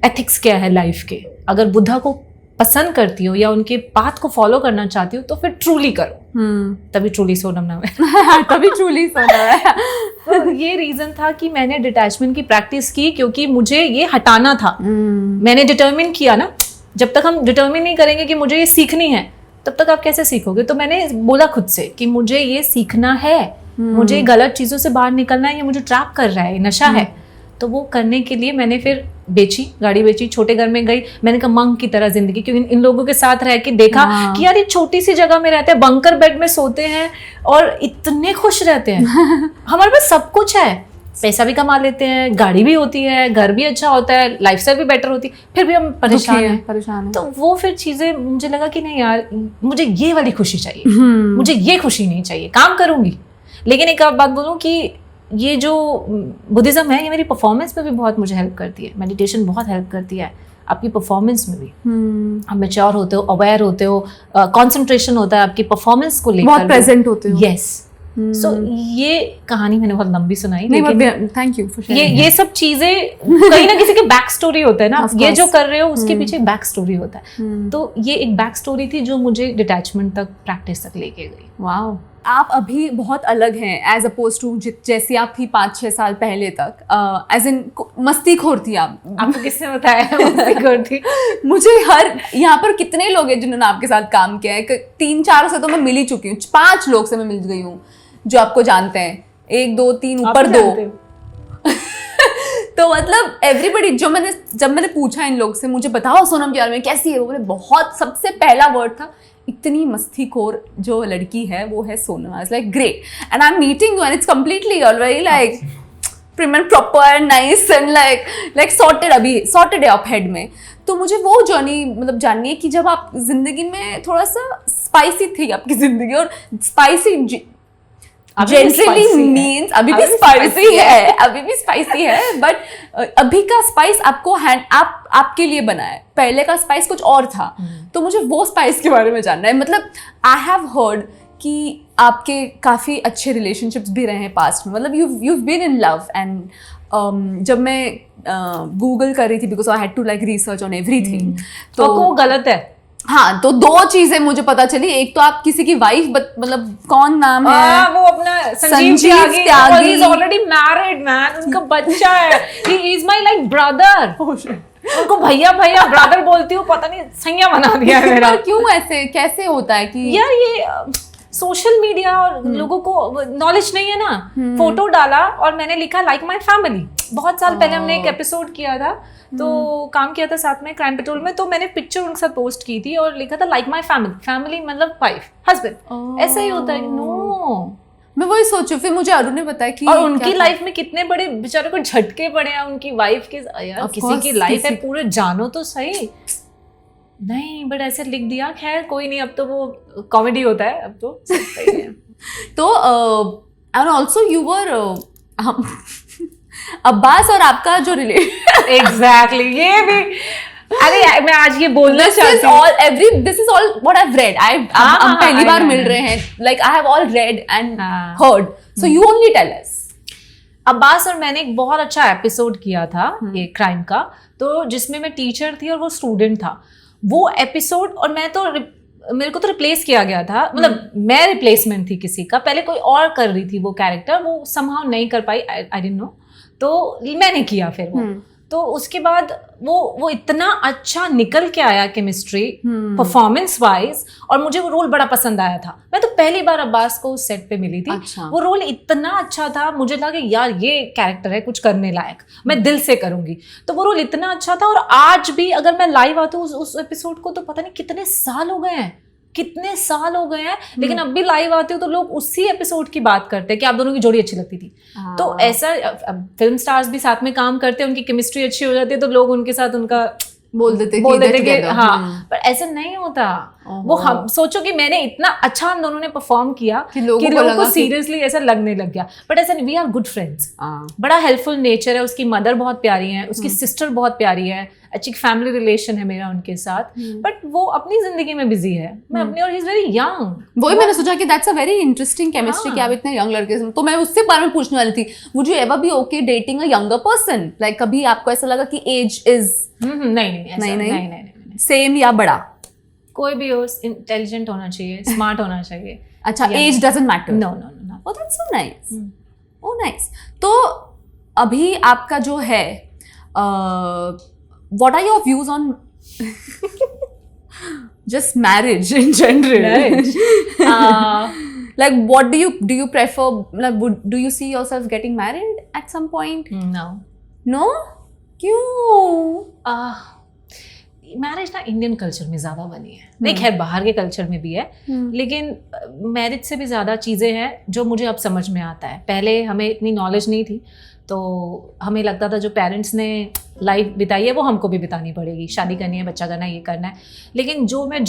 A: एथिक्स क्या है लाइफ के। अगर बुद्धा को पसंद करती हो या उनके पाथ को फॉलो करना चाहती हो, तो फिर ट्रूली करो, तभी ट्रूली सोनम नाम है।
B: तभी ट्रूली सोनम है।
A: तो ये रीजन था कि मैंने डिटैचमेंट की प्रैक्टिस की, क्योंकि मुझे ये हटाना था। मैंने डिटर्मिन किया ना, जब तक हम डिटर्मिन नहीं करेंगे कि मुझे ये सीखनी है, तब तक आप कैसे सीखोगे? तो मैंने बोला खुद से कि मुझे ये सीखना है, मुझे गलत चीज़ों से बाहर निकलना है, ये मुझे ट्रैप कर रहा है, ये नशा है। तो वो करने के लिए मैंने फिर बेची, गाड़ी बेची, छोटे घर में गई। मैंने कहा मंक की तरह जिंदगी, क्योंकि इन लोगों के साथ रह के देखा कि यार ये छोटी सी जगह में रहते हैं, बंकर बेड में सोते हैं और इतने खुश रहते हैं। हमारे पास सब कुछ है, पैसा भी कमा लेते हैं, गाड़ी भी होती है, घर भी अच्छा होता है, लाइफस्टाइल भी बेटर होती है, फिर भी हम परेशान हैं। तो वो फिर चीजें मुझे लगा कि नहीं यार, मुझे ये वाली खुशी चाहिए, मुझे ये खुशी नहीं चाहिए। काम करूंगी, लेकिन एक बात बोलूं कि ये जो बुद्धिज्म है, ये मेरी परफॉर्मेंस में भी बहुत मुझे हेल्प करती है। मेडिटेशन बहुत हेल्प करती है आपकी परफॉर्मेंस में भी। आप मैच्योर होते हो, अवेयर होते हो, कंसंट्रेशन होता है आपकी परफॉर्मेंस को लेकर,
B: बहुत प्रेजेंट होते हो।
A: यस। सो ये कहानी मैंने बहुत लंबी सुनाई,
B: लेकिन थैंक यू फॉर शेयरिंग।
A: ये सब चीजें कहीं ना किसी के बैक स्टोरी होता है ना, ये जो कर रहे हो उसके पीछे बैक स्टोरी होता है। तो ये एक बैक स्टोरी थी जो मुझे डिटैचमेंट तक, प्रैक्टिस तक लेके गई।
B: वाओ, आप अभी बहुत अलग हैं एज अपोज टू जैसी आप थी 5-6 साल पहले तक। एज इन मस्तीखोर थी आप।
A: आपको किसने बताया मस्तीखोर थी?
B: मुझे यहाँ पर कितने लोग हैं जिन्होंने आपके साथ काम किया है? 3-4 से तो मैं मिल ही चुकी हूँ, 5 लोग से मैं मिल गई हूँ जो आपको जानते हैं, 1 2 3 ऊपर 2। तो मतलब एवरीबडी, जब मैंने पूछा इन लोग से मुझे बताओ सोनम के बारे में कैसी है, वो बोले बहुत, सबसे पहला वर्ड था इतनी मस्तीखोर जो लड़की है वो है Sonam. I was like great, and I am meeting you and it's completely already like prim and proper and nice and like sorted, अभी sorted है आप हेड में। तो मुझे वो जर्नी मतलब जाननी है कि जब आप जिंदगी में थोड़ा सा स्पाइसी थी आपकी जिंदगी, और स्पाइसी जनरली मीन्स अभी भी स्पाइसी है, अभी भी स्पाइसी है, बट अभी का स्पाइस आपको आपके लिए बना है, पहले का स्पाइस कुछ और था। तो मुझे वो स्पाइस के बारे में जानना है। मतलब आई हैव हर्ड कि आपके काफ़ी अच्छे रिलेशनशिप्स भी रहे हैं पास्ट में, मतलब you've been in love and जब मैं गूगल कर रही थी because I had to like research on everything,
A: तो वो गलत है।
B: हाँ, तो 2 चीजें मुझे पता चली। एक तो आप किसी की वाइफ, मतलब कौन नाम है,
A: वो अपना संजीव त्यागी, he is already married man, उनका बच्चा है, he is my like brother, उनको भैया भैया ब्रदर बोलती हूँ, पता नहीं सैया बना दिया है मेरा।
B: क्यों ऐसे कैसे होता है कि
A: यार ये सोशल मीडिया और लोगों को नॉलेज नहीं है ना। फोटो डाला और मैंने लिखा लाइक माय फैमिली। बहुत साल पहले हमने एक एपिसोड किया था, तो काम किया था साथ में क्राइम पेट्रोल में, तो मैंने पिक्चर उनके साथ पोस्ट की थी और लिखा था लाइक माय फैमिली। फैमिली मतलब वाइफ हस्बैंड, ऐसा ही होता है। नो,
B: मैं वही सोचू, फिर मुझे अरुण ने बताया कि
A: और उनकी लाइफ में कितने बड़े बेचारे को झटके पड़े हैं उनकी वाइफ के। यार किसी की लाइफ है, पूरे जानो तो सही। नहीं बट ऐसे लिख दिया, खैर कोई नहीं, अब तो वो कॉमेडी होता है, अब तो सही है।
B: तो and also you were Abbas और आपका जो रिलेशन
A: एग्जैक्टली, ये भी अरे मैं आज ये बोलना चाहती हूँ।
B: This is all what I have read. हम पहली बार मिल रहे हैं, like I have all read and heard, so you only tell us.
A: Abbas और मैंने एक बहुत अच्छा एपिसोड किया था ये क्राइम का, तो जिसमें मैं टीचर थी और वो स्टूडेंट था। वो एपिसोड, और मेरे को तो रिप्लेस किया गया था, मतलब मैं रिप्लेसमेंट थी किसी का, पहले कोई और कर रही थी वो कैरेक्टर, वो समहाउ नहीं कर पाई, आई डिडंट नो, तो मैंने किया फिर वो। तो उसके बाद वो इतना अच्छा निकल के आया केमिस्ट्री परफॉर्मेंस वाइज, और मुझे वो रोल बड़ा पसंद आया था। मैं तो पहली बार अब्बास को उस सेट पे मिली थी।
B: अच्छा।
A: वो रोल इतना अच्छा था, मुझे लगा यार ये कैरेक्टर है कुछ करने लायक, मैं दिल से करूंगी। तो वो रोल इतना अच्छा था, और आज भी अगर मैं लाइव आती हूँ उस एपिसोड को, तो पता नहीं कितने साल हो गए हैं, लेकिन अब भी लाइव आते हो तो लोग उसी एपिसोड की बात करते हैं कि आप दोनों की जोड़ी अच्छी लगती थी। तो ऐसा फिल्म स्टार्स भी साथ में काम करते हैं, उनकी केमिस्ट्री अच्छी हो जाती है, तो लोग उनके साथ उनका
B: बोल देते
A: कि हाँ, पर ऐसे नहीं होता। वो हम सोचो कि मैंने इतना अच्छा हम दोनों ने परफॉर्म किया कि लोगों को सीरियसली ऐसा लगने लग गया, बट ऐसा नहीं। वी आर गुड फ्रेंड्स, बड़ा हेल्पफुल नेचर है उसकी, मदर बहुत प्यारी है, उसकी सिस्टर बहुत प्यारी है, अच्छी फैमिली रिलेशन है मेरा उनके साथ, बट वो अपनी जिंदगी में बिजी है, मैं अपनी, और ही इज वेरी यंग।
B: वही मैंने सोचा कि that's a very interesting chemistry कि आप इतने यंग लड़के से, तो मैं उससे बारे में पूछने वाली थी, would you ever be okay dating a younger person? Like कभी आपको ऐसा लगा कि एज इज नहीं सेम या बड़ा?
A: कोई भी हो, इंटेलिजेंट होना चाहिए, स्मार्ट होना चाहिए।
B: अच्छा, age doesn't matter?
A: No.
B: Oh that's so nice, oh nice. तो अभी आपका जो है, what are your views on just marriage in general? Like what do you prefer, like do you see yourself getting married at some point? No? क्यों?
A: Marriage ना Indian culture में ज़्यादा बनी है, नहीं खैर बाहर के कल्चर में भी है, लेकिन मैरिज से भी ज़्यादा चीज़ें हैं जो मुझे अब समझ में आता है। पहले हमें इतनी नॉलेज नहीं थी, तो हमें लगता था जो पेरेंट्स ने लाइफ बिताई है वो हमको भी बितानी पड़ेगी, शादी करनी है, बच्चा करना है, ये करना है। लेकिन जो मैं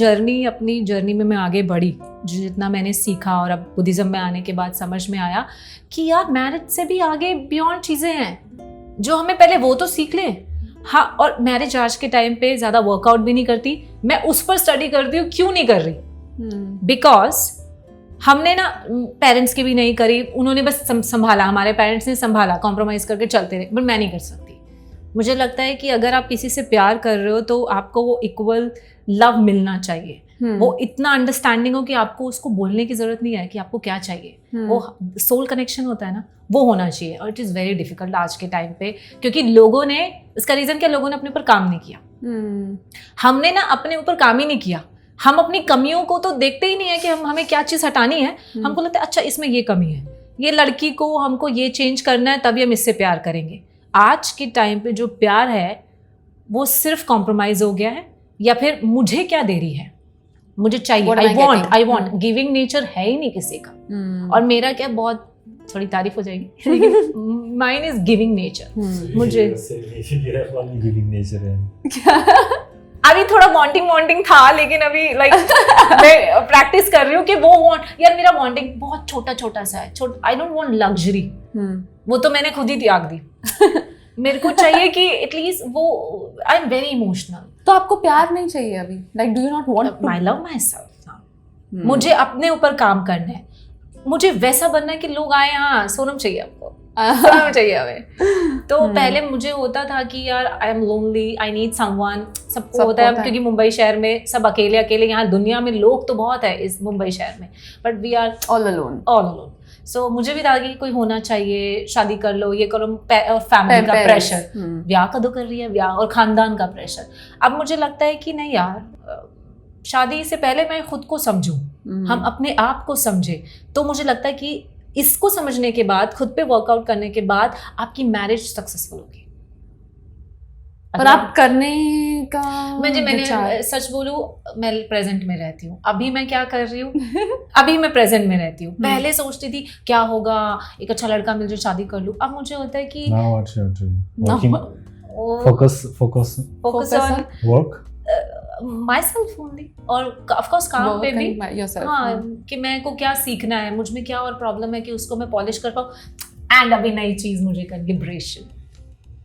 A: अपनी जर्नी में मैं आगे बढ़ी, जितना मैंने सीखा, और अब बुद्धिज़्म में आने के बाद समझ में आया कि यार मैरिज से भी आगे बियॉन्ड चीज़ें हैं जो हमें पहले वो तो सीख लें। हाँ, और मैरिज आज के टाइम पे ज़्यादा वर्कआउट भी नहीं करती, मैं उस पर स्टडी करती हूँ क्यों नहीं कर रही, बिकॉज हमने ना पेरेंट्स की भी नहीं करी, उन्होंने बस संभाला, हमारे पेरेंट्स ने संभाला, कॉम्प्रोमाइज करके चलते रहे, बट मैं नहीं कर सकती। मुझे लगता है कि अगर आप किसी से प्यार कर रहे हो तो आपको वो इक्वल लव मिलना चाहिए, वो इतना अंडरस्टैंडिंग हो कि आपको उसको बोलने की जरूरत नहीं है कि आपको क्या चाहिए, वो सोल कनेक्शन होता है ना, वो होना चाहिए। और इट इज़ वेरी डिफिकल्ट आज के टाइम पे, क्योंकि लोगों ने, इसका रीज़न क्या, लोगों ने अपने ऊपर काम नहीं किया। हमने ना अपने ऊपर काम ही नहीं किया, हम अपनी कमियों को तो देखते ही नहीं है कि हमें क्या चीज़ हटानी है। हमको लगता है अच्छा इसमें ये कमी है, ये लड़की को हमको ये चेंज करना है, तभी हम इससे प्यार करेंगे। आज के टाइम पे जो प्यार है वो सिर्फ कॉम्प्रोमाइज़ हो गया है, या फिर मुझे क्या दे रही है, मुझे चाहिए, आई वॉन्ट, गिविंग नेचर है ही नहीं किसी का। और मेरा क्या, बहुत थोड़ी तारीफ हो जाएगी, लेकिन माइन इज गिविंग नेचर। मुझे
D: गिविंग नेचर है।
A: अभी थोड़ा वांटिंग था, लेकिन अभी लाइक मैं प्रैक्टिस कर रही हूँ कि वो वांट, यार मेरा वांटिंग बहुत छोटा सा है, आई डोंट वांट लग्जरी, वो तो मैंने खुद ही त्याग दी। मेरे को चाहिए कि एटलीस्ट वो, आई एम वेरी इमोशनल।
B: तो आपको प्यार नहीं चाहिए अभी? Like do you not want?
A: I love my self. मुझे अपने ऊपर काम करना है, मुझे वैसा बनना है कि लोग आए हाँ सोनम चाहिए आपको, सोनम चाहिए हमें। तो पहले मुझे होता था कि यार I am lonely, I need someone, सबको होता है क्योंकि मुंबई शहर में सब अकेले अकेले, यहाँ दुनिया में लोग तो बहुत है इस मुंबई शहर में, but we are
B: all alone.
A: So मुझे भी था कि कोई होना चाहिए, शादी कर लो, ये करो, फैमिली का प्रेशर, ब्याह कदों कर रही है, ब्याह और खानदान का प्रेशर। अब मुझे लगता है कि नहीं यार, शादी से पहले मैं खुद को समझूं, हम अपने आप को समझे, तो मुझे लगता है कि इसको समझने के बाद, खुद पे वर्कआउट करने के बाद आपकी मैरिज सक्सेसफुल होगी।
B: पर आप करने का
A: मैंने सच बोलूं, मैं प्रेजेंट में रहती हूँ। अभी मैं क्या कर रही हूँ, अभी मैं प्रेजेंट में रहती हूँ। पहले सोचती थी क्या होगा, एक अच्छा लड़का मिल जाए शादी कर लूं। अब मुझे होता है कि
D: focus
A: on
D: work
A: myself only, और of course काम पे भी, हाँ, कि मैं को क्या सीखना है, मुझ में क्या और प्रॉब्लम है कि उसको मैं पॉलिश कर पाऊँ। एंड अभी नई चीज मुझे कर, लिबरेशन।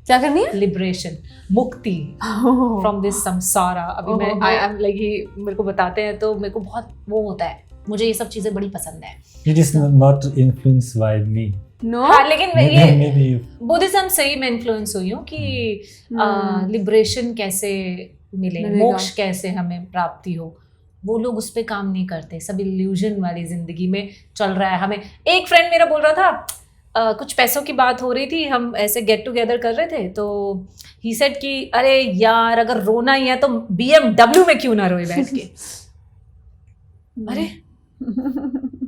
B: क्या करनी है?
A: लिबरेशन, मुक्ति फ्रॉम दिस संसारा। अभी मैं आई एम लाइक, मेरे को बताते हैं तो मेरे को बहुत वो होता है, मुझे ये सब चीजें बड़ी पसंद है।
D: It is not influenced by me.
B: No?
A: हाँ, लेकिन ये
D: Maybe
A: बुद्धिज्म से ही मैं इन्फ्लुएंस हुई हूँ कि लिबरेशन कैसे मिले, मोक्ष कैसे हमें प्राप्ति हो। वो लोग उस पे काम नहीं करते, सब इल्यूजन वाली जिंदगी में चल रहा है। हमें एक फ्रेंड मेरा बोल रहा था, कुछ पैसों की बात हो रही थी, हम ऐसे गेट टुगेदर कर रहे थे, तो ही सेड कि अरे यार अगर रोना ही है तो BMW में क्यों ना रोए बैठ के। अरे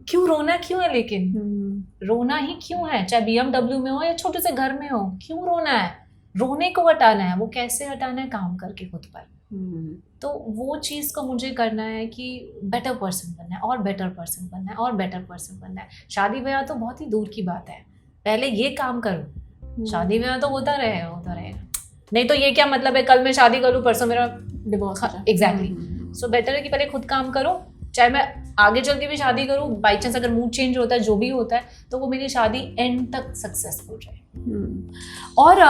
A: क्यों रोना क्यों है, लेकिन रोना ही क्यों है, चाहे BMW में हो या छोटे से घर में हो, क्यों रोना है? रोने को हटाना है, वो कैसे हटाना है? काम करके खुद पर। तो वो चीज़ को मुझे करना है कि बेटर पर्सन बनना है, और बेटर पर्सन बनना है, और बेटर पर्सन बनना है। शादी ब्याह तो बहुत ही दूर की बात है, पहले ये काम करो। शादी ब्याह तो होता रहेगा, नहीं तो ये क्या मतलब है, कल मैं शादी करूँ परसों मेरा
B: डिवोर्स।
A: एग्जैक्टली। सो बेटर है कि पहले खुद काम करो, चाहे मैं आगे चल के भी शादी करूँ, बाई चांस अगर मूड चेंज होता है, जो भी होता है, तो वो मेरी शादी एंड तक सक्सेसफुल रहे।
B: और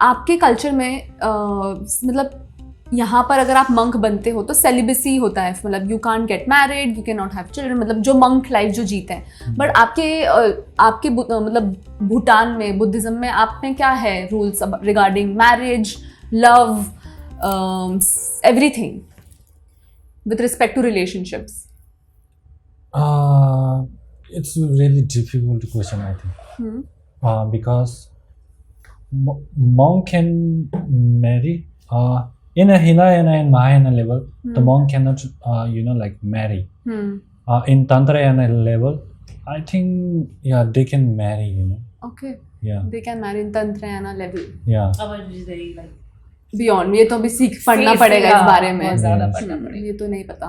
B: आपके कल्चर में मतलब यहाँ पर अगर आप मंक बनते हो तो सेलिबेसी होता है, मतलब you can't get married, you can not have children, मतलब जो मंक लाइफ जो जीते हैं। बट आपके मतलब भूटान में, बुद्धिज्म में, आप में क्या है rules regarding marriage, love, everything with respect to relationships?
D: It's a really difficult question, I think. Because monk can marry in a Hinayana and Mahayana level. The monk cannot, like marry. In Tantrayana level, I think, yeah, they can marry,
B: Okay.
D: Yeah.
B: They can marry in Tantrayana level.
D: Yeah.
B: Beyond, ये तो अभी पढ़ना पड़ेगा इस बारे में,
A: ज़्यादा पढ़ना पड़ेगा,
B: ये तो नहीं पता।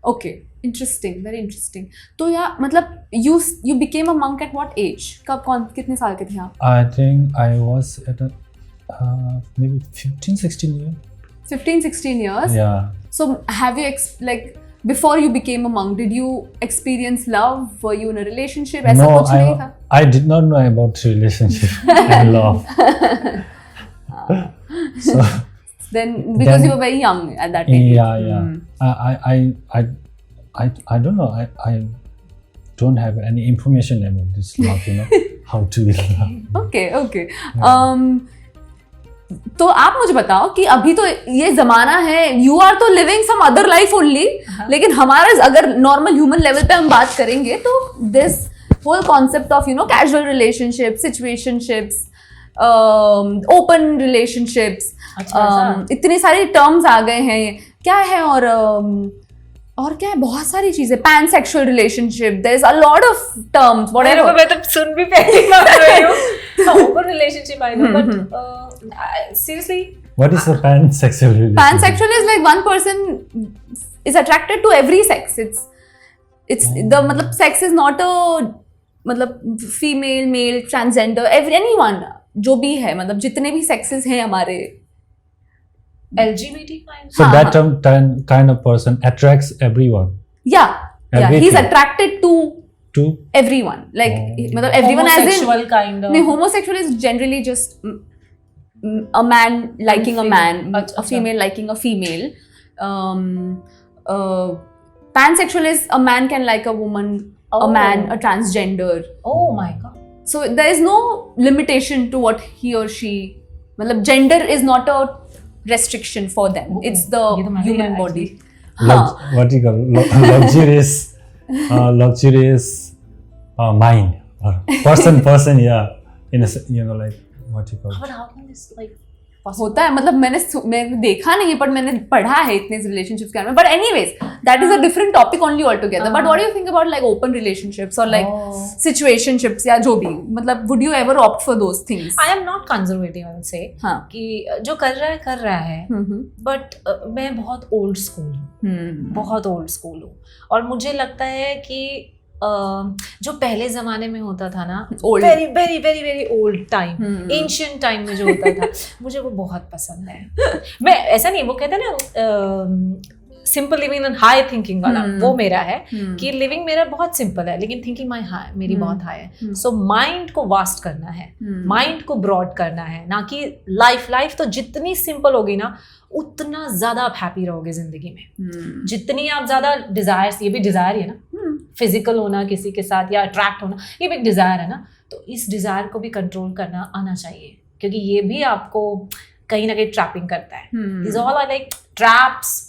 B: Okay, interesting, very interesting. तो या मतलब you became a monk at what age? कब, कितने साल के थे आप?
D: I think I was at maybe 15-16 years.
B: 15-16 years?
D: Yeah.
B: So have you like before you became a monk, did you experience love? Were you in a relationship? ऐसा कुछ नहीं था?
D: I did not know about relationship and love. So
B: then because you were very young at that age.
D: Yeah. I don't know. I don't have any information about this love, how to be love.
B: Okay. तो आप मुझे बताओ कि अभी तो ये जमाना है, यू आर तो living some other life only, लेकिन हमारा अगर नॉर्मल ह्यूमन लेवल पे हम बात करेंगे तो this whole concept of casual relationship, situationships, open relationships, इतने सारे टर्म्स आ गए हैं, क्या है, और क्या है, बहुत सारी चीजें, pan sexual relationship, there is a lot of terms, whatever.
A: मैं तो सुन भी पहली बार रही हूँ open relationship, I know, but seriously
D: What is a pansexual relationship?
B: Pansexual is like one person is attracted to every sex. It's the मतलब sex is not a मतलब female, male, transgender, anyone, जो भी है, मतलब जितने भी sexes हैं हमारे,
A: LGBT kind.
D: So that kind of person attracts everyone.
B: Yeah,
D: Everything.
B: he's attracted to everyone, like मतलब everyone as in
A: homosexual kind of.
B: नहीं, homosexual is generally just a man liking a man, a female liking a female. Pansexual is a man can like a woman, a
A: Oh.
B: man, a transgender.
A: Oh my god.
B: So there is no limitation to what he or she. मतलब gender is not a restriction for them. It's the
A: ये तो मैंने
B: human
A: यार
B: body.
D: What do you call luxurious, luxurious mind or person, yeah. In a like what you call.
A: But how can this like
B: होता है मतलब मैंने देखा नहीं है पर मैंने पढ़ा है इतने रिलेशनशिप्स के बारे में but anyways that is a different topic only all together but what do you think about like open relationships और लाइक सिचुएशनशिप्स या जो भी मतलब would you ever opt for those things
A: I am not conservative I would say
B: हाँ
A: कि जो कर रहा है बट मैं बहुत ओल्ड स्कूल हूँ बहुत ओल्ड स्कूल हूँ और मुझे लगता है कि जो पहले जमाने में होता था ना very very very very old time ancient time में जो होता था मुझे वो बहुत पसंद है मैं ऐसा नहीं वो कहते हैं ना simple living and high thinking वाला वो मेरा है कि लिविंग मेरा बहुत सिंपल है लेकिन थिंकिंग मेरी बहुत हाई है सो माइंड को वास्ट करना है माइंड को ब्रॉड करना है ना कि लाइफ तो जितनी सिंपल होगी ना उतना ज्यादा आप हैप्पी रहोगे जिंदगी में जितनी आप ज्यादा डिजायर्स ये भी डिजायर है ना फिजिकल होना किसी के साथ या अट्रैक्ट होना ये भी एक डिजायर है ना तो इस डिजायर को भी कंट्रोल करना आना चाहिए क्योंकि ये भी आपको कहीं ना कहीं ट्रैपिंग करता है this all are like traps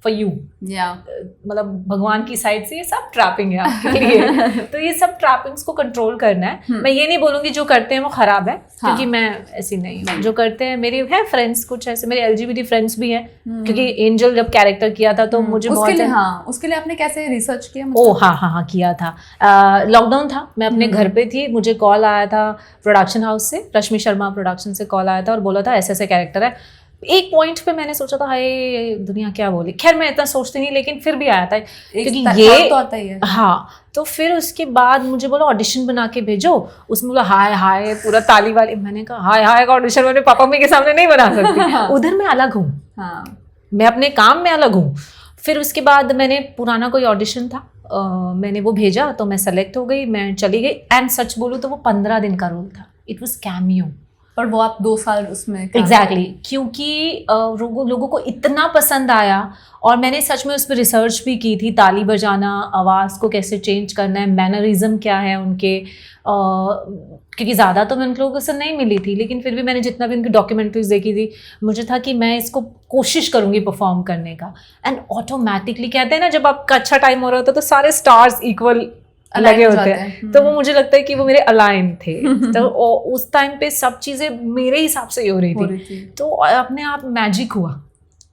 A: for you मतलब भगवान की साइड से ये सब ट्रैपिंग है आपके लिए तो ये सब ट्रैपिंग्स को कंट्रोल करना है मैं ये नहीं बोलूंगी जो करते हैं वो खराब है क्योंकि मैं ऐसी नहीं हूँ जो करते हैं मेरे हैं फ्रेंड्स कुछ ऐसे मेरे LGBT फ्रेंड्स भी हैं क्योंकि एंजल जब कैरेक्टर किया था तो मुझे
B: उसके लिए आपने कैसे रिसर्च किया
A: हाँ किया था लॉकडाउन था मैं अपने घर पे थी मुझे कॉल आया था प्रोडक्शन हाउस से रश्मि शर्मा प्रोडक्शन से कॉल आया था और बोला था ऐसे कैरेक्टर है एक पॉइंट पे मैंने सोचा था हाय दुनिया क्या बोली खैर मैं इतना सोचती नहीं लेकिन फिर भी आया था क्योंकि ये
B: तो आता ही है
A: हाँ तो फिर उसके बाद मुझे बोला ऑडिशन बना के भेजो उसमें बोला हाय पूरा ताली वाली मैंने कहा हाय का ऑडिशन मैंने पापा मम्मी के सामने नहीं बना सकती उधर मैं अलग हूँ मैं अपने काम में अलग हूँ फिर उसके बाद मैंने पुराना कोई ऑडिशन था मैंने वो भेजा तो मैं सेलेक्ट हो गई मैं चली गई एंड सच बोलूँ तो वो 15 दिन का रोल था इट वॉज कैमियो
B: पर वो आप 2 साल उसमें
A: एग्जैक्टली क्योंकि लोगों को इतना पसंद आया और मैंने सच में उस पर रिसर्च भी की थी ताली बजाना आवाज़ को कैसे चेंज करना है मैनरिज्म क्या है उनके क्योंकि ज़्यादा तो मैं उन लोगों से नहीं मिली थी लेकिन फिर भी मैंने जितना भी उनकी डॉक्यूमेंट्रीज देखी थी मुझे था कि मैं इसको कोशिश करूँगी परफॉर्म करने का एंड ऑटोमेटिकली कहते हैं ना जब आपका अच्छा टाइम हो रहा होता है तो सारे स्टार्स इक्वल लगे होते हैं तो वो मुझे लगता है कि वो मेरे अलाइन थे तो उस टाइम पे सब चीज़ें मेरे हिसाब से ही हो रही थी तो अपने आप मैजिक हुआ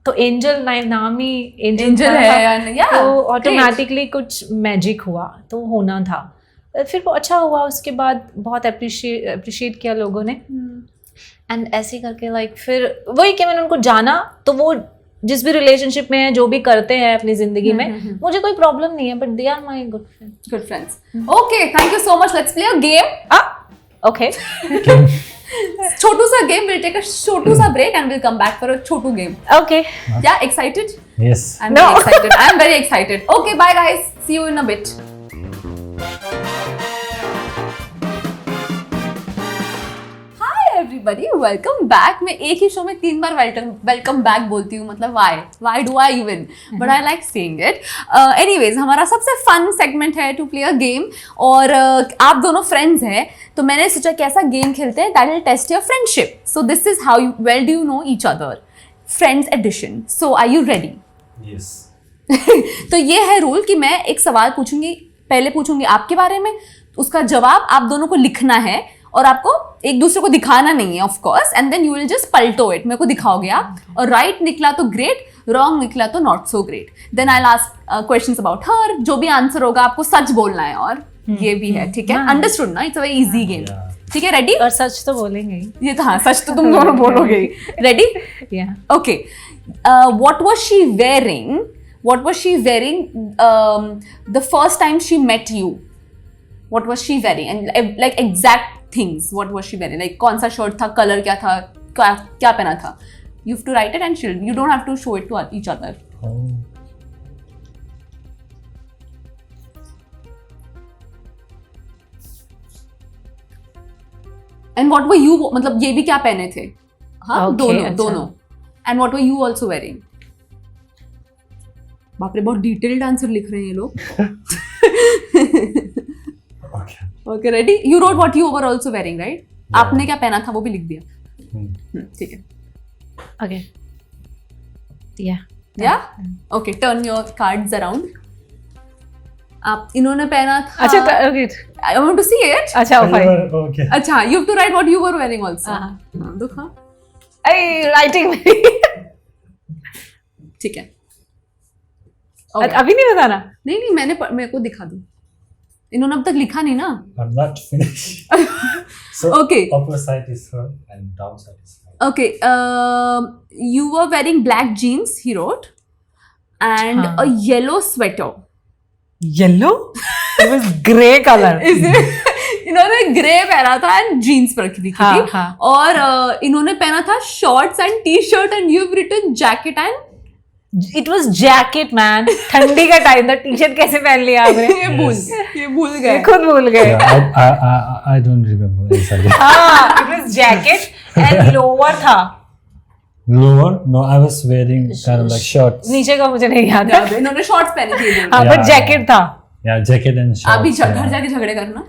A: तो एंजल नाम ही एंजल है तो ऑटोमेटिकली कुछ मैजिक हुआ तो होना था फिर वो अच्छा हुआ उसके बाद बहुत अप्रिशिएट किया लोगों ने एंड ऐसे करके लाइक फिर वही कि मैंने उनको जाना तो वो जिस भी रिलेशनशिप में है जो भी करते हैं अपनी जिंदगी में मुझे कोई प्रॉब्लम नहीं है but they are my good friends
B: okay thank you so much let's play a game
A: okay
B: छोटू सा गेम विल टेक अ छोटू सा break and will come back for a छोटू game
A: okay
B: yeah excited
D: Yes.
B: I am very excited okay bye guys see you in a bit everybody welcome back मैं एक ही show में 3 बार welcome back बोलती हूँ मतलब why do I even but I like saying it anyways हमारा सबसे fun segment है to play a game और आप दोनों फ्रेंड्स हैं तो मैंने सोचा कि ऐसा गेम खेलते हैं that will test your friendship so this is how you well do you know each other friends edition so are you ready
D: Yes.
B: तो ये है रूल कि मैं एक सवाल पूछूंगी पहले पूछूंगी आपके बारे में उसका जवाब आप दोनों को लिखना है और आपको एक दूसरे को दिखाना नहीं है of course and then you will just पलटो इट मेरे को दिखाओगे आप और राइट निकला तो ग्रेट रॉन्ग निकला तो not so great then I ask questions about her जो भी आंसर होगा आपको सच बोलना है और ये भी है ठीक है अंडरस्टूड ना it's a very easy game ठीक है रेडी
A: और सच तो बोलेंगे ही
B: ये तो हाँ सच तो तुम दोनों बोलोगे ready okay what was she wearing the first time she met you what was she wearing and like exact things what was she wearing like कौन सा शर्ट था कलर क्या था क्या पहना था you have to write it and you don't have to show it to each other
D: Oh.
B: and what were you मतलब ये भी क्या पहने थे हाँ
A: Okay,
B: दोनों
A: अच्छा.
B: दोनों and what were you also wearing बाप रे, बहुत डिटेल्ड आंसर लिख रहे हैं ये लोग.
D: Okay.
B: Okay, ready? You wrote what you were also wearing, right? आपने क्या पहना था वो भी लिख दिया. ठीक है.
A: Okay. Yeah.
B: या okay, turn your cards around. आप इन्होंने पहना था.
A: अच्छा, okay.
B: I want to see it.
A: अच्छा, fine.
D: Okay.
B: अच्छा, you have to write what you were wearing also.
A: हाँ.
B: हां, दिखा.
A: Hey, writing.
B: ठीक है.
A: अभी नहीं बताना.
B: नहीं नहीं, मेरे को दिखा दो. इन्होंने अब तक लिखा नहीं ना.
D: I'm not finished. So
B: Okay.
D: upper side is her and down side is mine.
B: Okay, you were wearing black jeans, he wrote, and
A: हाँ.
B: a yellow sweater.
A: Yellow? It was grey color.
B: इन्होंने grey पहना था and jeans पर रखी थी.
A: हाँ, हाँ.
B: और इन्होंने पहना था shorts and T shirt and you have written jacket and.
A: It was jacket, man. ठंडी का टाइम था. टी-शर्ट कैसे पहन लिया आपने?
B: ये भूल गए.
A: खुद भूल गए.
D: Yeah, I don't remember exactly.
A: हाँ, it was jacket and lower था.
D: Lower? No, I was wearing kind of like shorts.
A: नीचे का मुझे नहीं याद है.
B: इन्होंने शॉर्ट्स पहनी थी.
A: हाँ, but
D: Yeah.
A: jacket था.
D: Yeah, jacket and shorts.
B: अभी घर
D: yeah.
B: जाके झगड़े करना.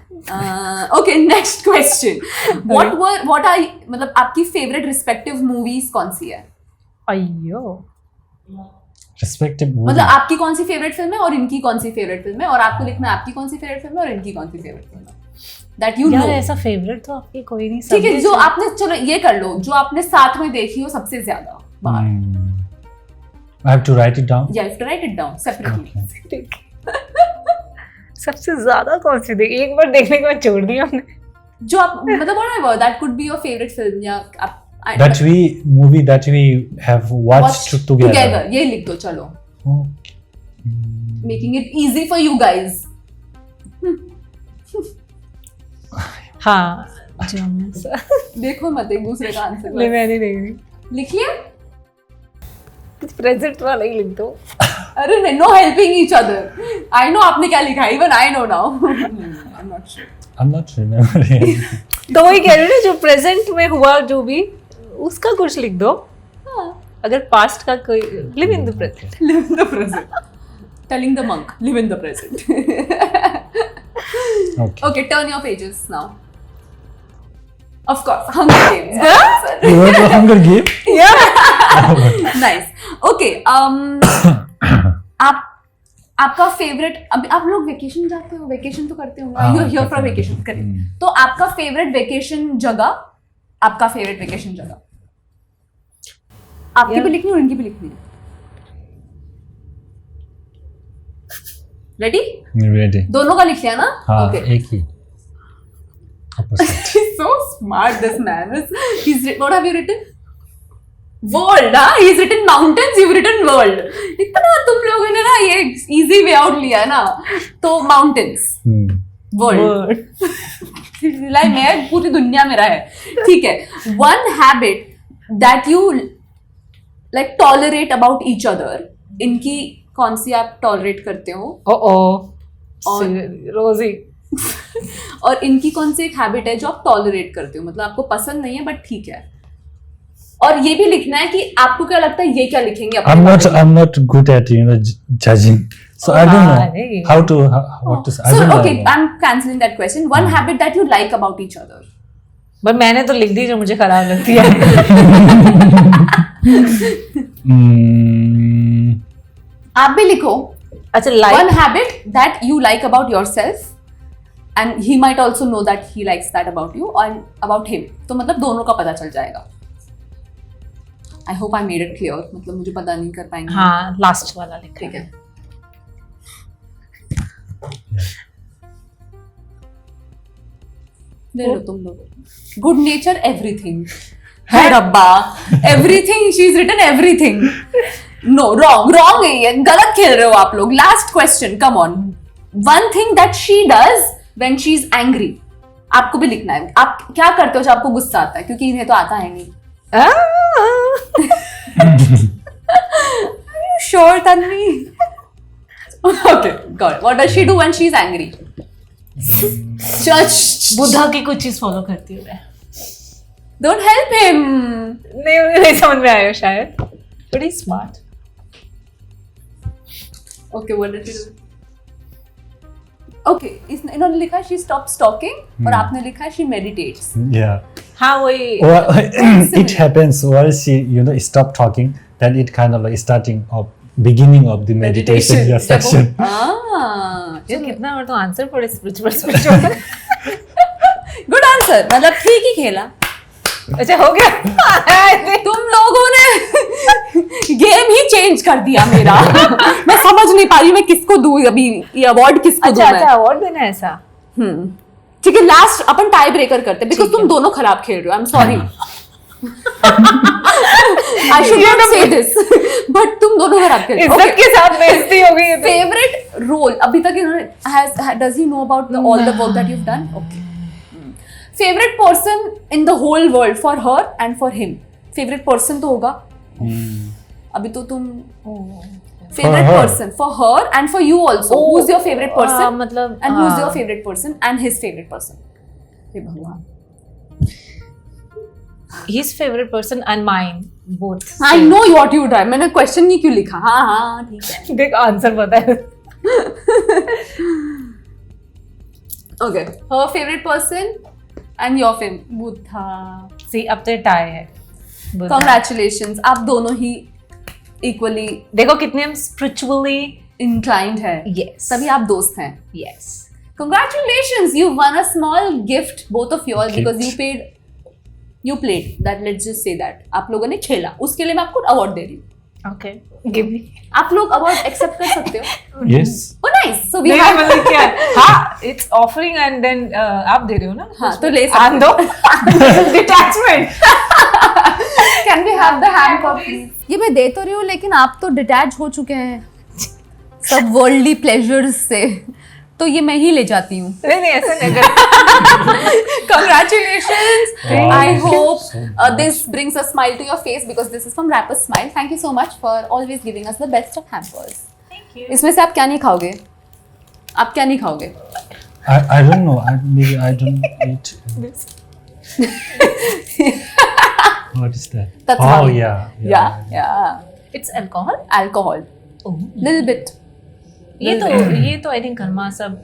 B: Okay, next question. What are मतलब आपकी फेवरेट रिस्पेक्टिव मूवीज कौन सी है?
A: अయ్యో.
D: Respective movie.
B: मतलब आपकी कौन सी फेवरेट फिल्म है और इनकी कौन सी फेवरेट फिल्म है, और आपको लिखना है आपकी कौन सी फेवरेट फिल्म है और इनकी कौन सी फेवरेट फिल्म है. That you know.
A: यार ऐसा फेवरेट तो आपकी कोई नहीं.
B: ठीक है, जो आपने, चलो ये कर लो, जो आपने साथ में देखी हो सबसे ज्यादा बार.
D: I have to write it down.
B: या have to write it down separately.
A: सबसे ज्यादा कौन सी देखी? एक बार देखने के बाद छोड़ दिया हमने.
B: जो आप मतलब whatever that could be your favourite film, या आप
D: That movie that we have watched together.
B: ये लिख दो. चलो,
D: Okay.
B: Making it easy for you guys.
A: हाँ.
B: देखो मत एक दूसरे का आंसर.
A: नहीं, मैं नहीं देख रही.
B: लिख लिया.
A: प्रेजेंट वाला ही लिख दो.
B: अरे नहीं, no helping each other. I know आपने क्या लिखा है, even I know now. I am not sure.
D: I'm not remembering.
A: तो वही कह रही हूँ ना, जो प्रेजेंट में हुआ जो भी, उसका कुछ लिख दो. अगर पास्ट का कोई, live in the present.
B: Live in the present. Telling the monk, live in the present.
D: Okay.
B: Okay, turn your pages now. Of course, Hunger Games.
D: You want the Hunger Game?
B: Nice. Okay. आपका favourite, अभी आप लोग vacation जाते हो, vacation तो करते होंगे. You here from vacation. Correct. तो आपका फेवरेट वेकेशन जगह, आपका फेवरेट वेकेशन जगह आपकी भी लिखनी और इनकी भी लिखनी है. रेडी?
D: Ready.
B: दोनों का लिख लिया ना?
D: हाँ,
B: Okay.
D: एक ही. Upper side.
B: He's so smart, this man. What have you written? World, हाँ? He's written mountains, you've written world. इतना तुम लोगों ने ना ये easy way out लिया ना, तो mountains, world. मैं पूरी दुनिया मेरा है. ठीक है. One habit that you like tolerate about each other. इनकी कौन सी आप tolerate करते हो?
A: रोजी.
B: और इनकी कौन सी एक हैबिट है जो आप टॉलरेट करते हो, मतलब आपको पसंद नहीं है बट ठीक है. और ये भी लिखना है कि आपको क्या लगता है ये क्या लिखेंगे.
D: I'm not good at judging, so I don't know how to what to say. I
B: So
D: don't
B: okay,
D: know.
B: I'm cancelling that question. One habit that you like about each other.
A: But मैंने तो लिख दी जो मुझे खराब लगती है.
B: आप भी लिखो.
A: अच्छा, like.
B: One habit that you like about yourself and he might also know that he likes that about you and about him. तो मतलब दोनों का पता चल जाएगा. I hope I made it clear. मतलब मुझे पता नहीं कर पाएंगे.
A: हाँ, लास्ट वाला लिख.
B: ठीक है. ले लो तुम लोग. Good nature everything. है रब्बा. Everything, she is written everything. No, wrong है ये. गलत खेल रहे हो आप लोग. Last question, come on. One thing that she does when she is angry. आपको भी लिखना है. आप क्या करते हो जब आपको गुस्सा आता है, क्योंकि इन्हें तो आता है नहीं. Are you sure, Tanvi? Okay, got it. What does she do when she's angry?
A: Buddha की कुछ चीज फॉलो करती हूँ मैं.
B: Don't help him.
A: नहीं समझ में आया शायद. बड़ी smart.
B: Okay what did you okay इन्होंने लिखा शी स्टॉप्स टॉकिंग और आपने लिखा शी मेडिटेट्स.
D: Yeah.
A: हाँ वही
D: Well, it happens while she, stop talking, then it kind of like beginning of the meditation
A: Meditation.
D: session.
A: ये कितना और तो आंसर पड़े स्पिरिचुअल.
B: Good answer. मतलब ठीक ही खेला.
A: अच्छा हो गया.
B: तुम लोगों ने गेम ही चेंज कर दिया मेरा. मैं समझ नहीं पा रही मैं किसको दूं अभी ये अवार्ड किसको दूं.
A: अच्छा अवार्ड देना है ऐसा.
B: ठीक है लास्ट अपन टाई ब्रेकर करते बिकॉज तुम दोनों खराब खेल रहे हो. I am sorry. I should not से दिस बट तुम दोनों खराब खेल रहे हो.
A: इज्जत के साथ बेइज्जती हो गई.
B: फेवरेट रोल अभी तक इन्होंने does he know about all the work that you have done. Okay. Favourite person in the whole world for her and for him. Favourite person तो होगा. अभी तो तुम favourite
D: her.
B: Person for her and for you also. Who is your favourite person
A: मतलब
B: and who is your favourite person and his favourite person. हे भगवान.
A: his favorite person and mine both.
B: I know what you done. मैंने question नहीं क्यों लिखा. हाँ ठीक है.
A: देख आंसर पता है.
B: Okay. Her favourite person and your favourite. Buddha.
A: See अब तो टाई है.
B: Congratulations. आप दोनों ही इक्वली
A: देखो कितने हम स्पिरिचुअली
B: इंक्लाइंड है.
A: Yes.
B: तभी आप दोस्त हैं.
A: yes.
B: Congratulations. You won a small gift both of yours
D: Gift.
B: because you played that. Let's just say that आप लोगों ने खेला. उसके लिए मैं आपको अवार्ड दे रही हूँ.
A: Okay. Give me.
B: आप लोग अवार्ड एक्सेप्ट कर सकते हो.
D: Yes.
B: Oh nice. So we
A: नहीं
B: have
A: मतलब क्या हाँ it's offering and then आप दे रहे हो ना.
B: हाँ तो ले
A: आन
B: सकते
A: दो. Detachment.
B: Can we have the hand cup please? ये मैं दे तो रही हूँ लेकिन आप तो डिटैच हो चुके हैं सब वर्ल्डली प्लेजर्स से. तो ये मैं ही ले जाती हूँ.
A: नहीं ऐसा नहीं कर.
B: Congratulations.
D: Wow.
B: I hope
D: So much.
B: this brings a smile to your face because this is from Rapper Smile. Thank you so much for always giving us the best of hampers.
A: Thank you.
B: इसमें से आप क्या नहीं खाओगे? आप क्या नहीं खाओगे?
D: I don't know. Maybe I don't eat. What is that?
B: That's
D: oh
B: fine.
D: yeah.
A: It's alcohol.
B: Alcohol.
A: Oh.
B: Little bit.
A: ये तो आई थिंक कर्मा सब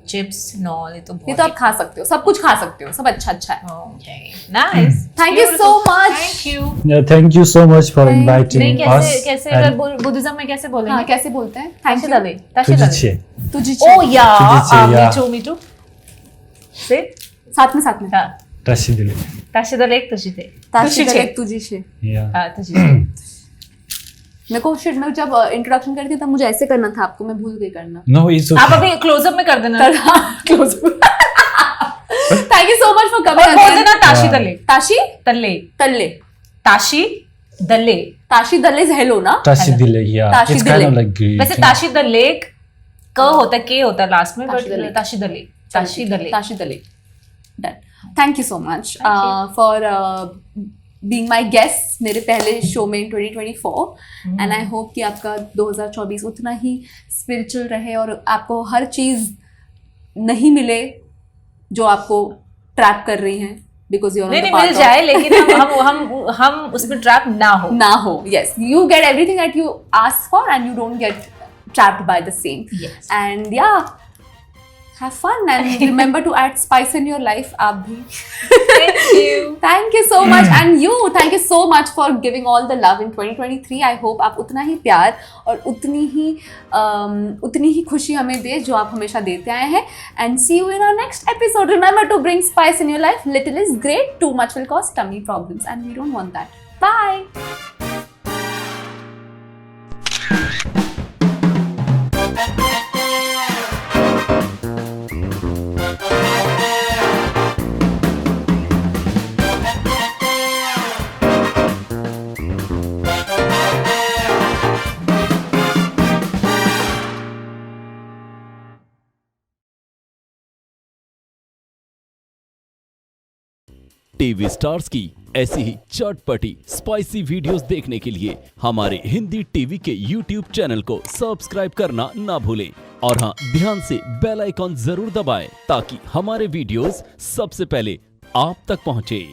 A: चिप्स नॉल ये तो
B: ये तो आप खा सकते हो. सब कुछ खा सकते हो. सब अच्छा है.
A: Nice.
B: Thank you so much.
A: Thank you.
D: Yeah, thank you so much for
B: Thank-
D: inviting
A: नहीं
D: us.
A: कैसे
D: and
A: अगर बुद्धिज्म में कैसे
B: हाँ
A: बोलेंगे.
B: कैसे बोलते हैं? Thank you.
A: ताशी दले.
D: Tujiche.
B: तुझे
A: ओ या
D: तुझे,
A: मी टू से
B: साथ में
A: हाँ
D: Tashidile.
A: ताशी दले एक तुझी थे.
B: ताशी
A: तुझी
B: दले तुझी शे.
D: Yeah.
A: हाँ तुझी थे.
B: मेरे को शिट मैं जब इंट्रोडक्शन करती थी तब मुझे ऐसे करना था. आपको मैं भूल गई करना.
D: No, it's okay.
A: आप अभी क्लोजअप में कर देना.
B: Close. Thank you so much for
A: और
B: कमिंग.
A: बोल देना ताशी
D: हाँ.
A: दले.
B: ताशी
A: तल्ले.
B: तल्ले.
A: ताशी दले.
B: ताशी दल्ले is hello ना.
D: Tashidile. Yeah.
B: Tashi
D: It's kind
B: dile.
D: of like greeting.
A: वैसे ताशी दले क होता है के होता है लास्ट में
B: ताशी दले.
A: बट ताशी दले. ताशी दले.
B: ताशी दले. Done. Thank you so much
A: Thank you.
B: for being my guest मेरे पहले शो में 2024 and I hope कि आपका 2024 उतना ही स्पिरिचुअल रहे और आपको हर चीज़ नहीं मिले जो आपको ट्रैप कर रही हैं because you're on
A: नहीं
B: the
A: नहीं मिल
B: path of-
A: जाए लेकिन हम उसमें ट्रैप ना हो.
B: ना हो. Yes, you get everything that you ask for and you don't get trapped by the same.
A: Yes.
B: And yeah, have fun and remember to add spice in your life. आप भी.
A: Thank you.
B: Thank you so much and you thank you so much for giving all the love in 2023. I hope आप उतना ही प्यार और उतनी ही खुशी हमें दे जो आप हमेशा देते आए हैं. And see you in our next episode. Remember to bring spice in your life. Little is great. Too much will cause tummy problems and we don't want that. Bye.
C: TV stars की ऐसी ही चटपटी spicy videos देखने के लिए हमारे Hindi TV के YouTube channel को subscribe करना ना भूलें और हाँ ध्यान से बेल आइकॉन जरूर दबाएं ताकि हमारे वीडियोस सबसे पहले आप तक पहुंचे.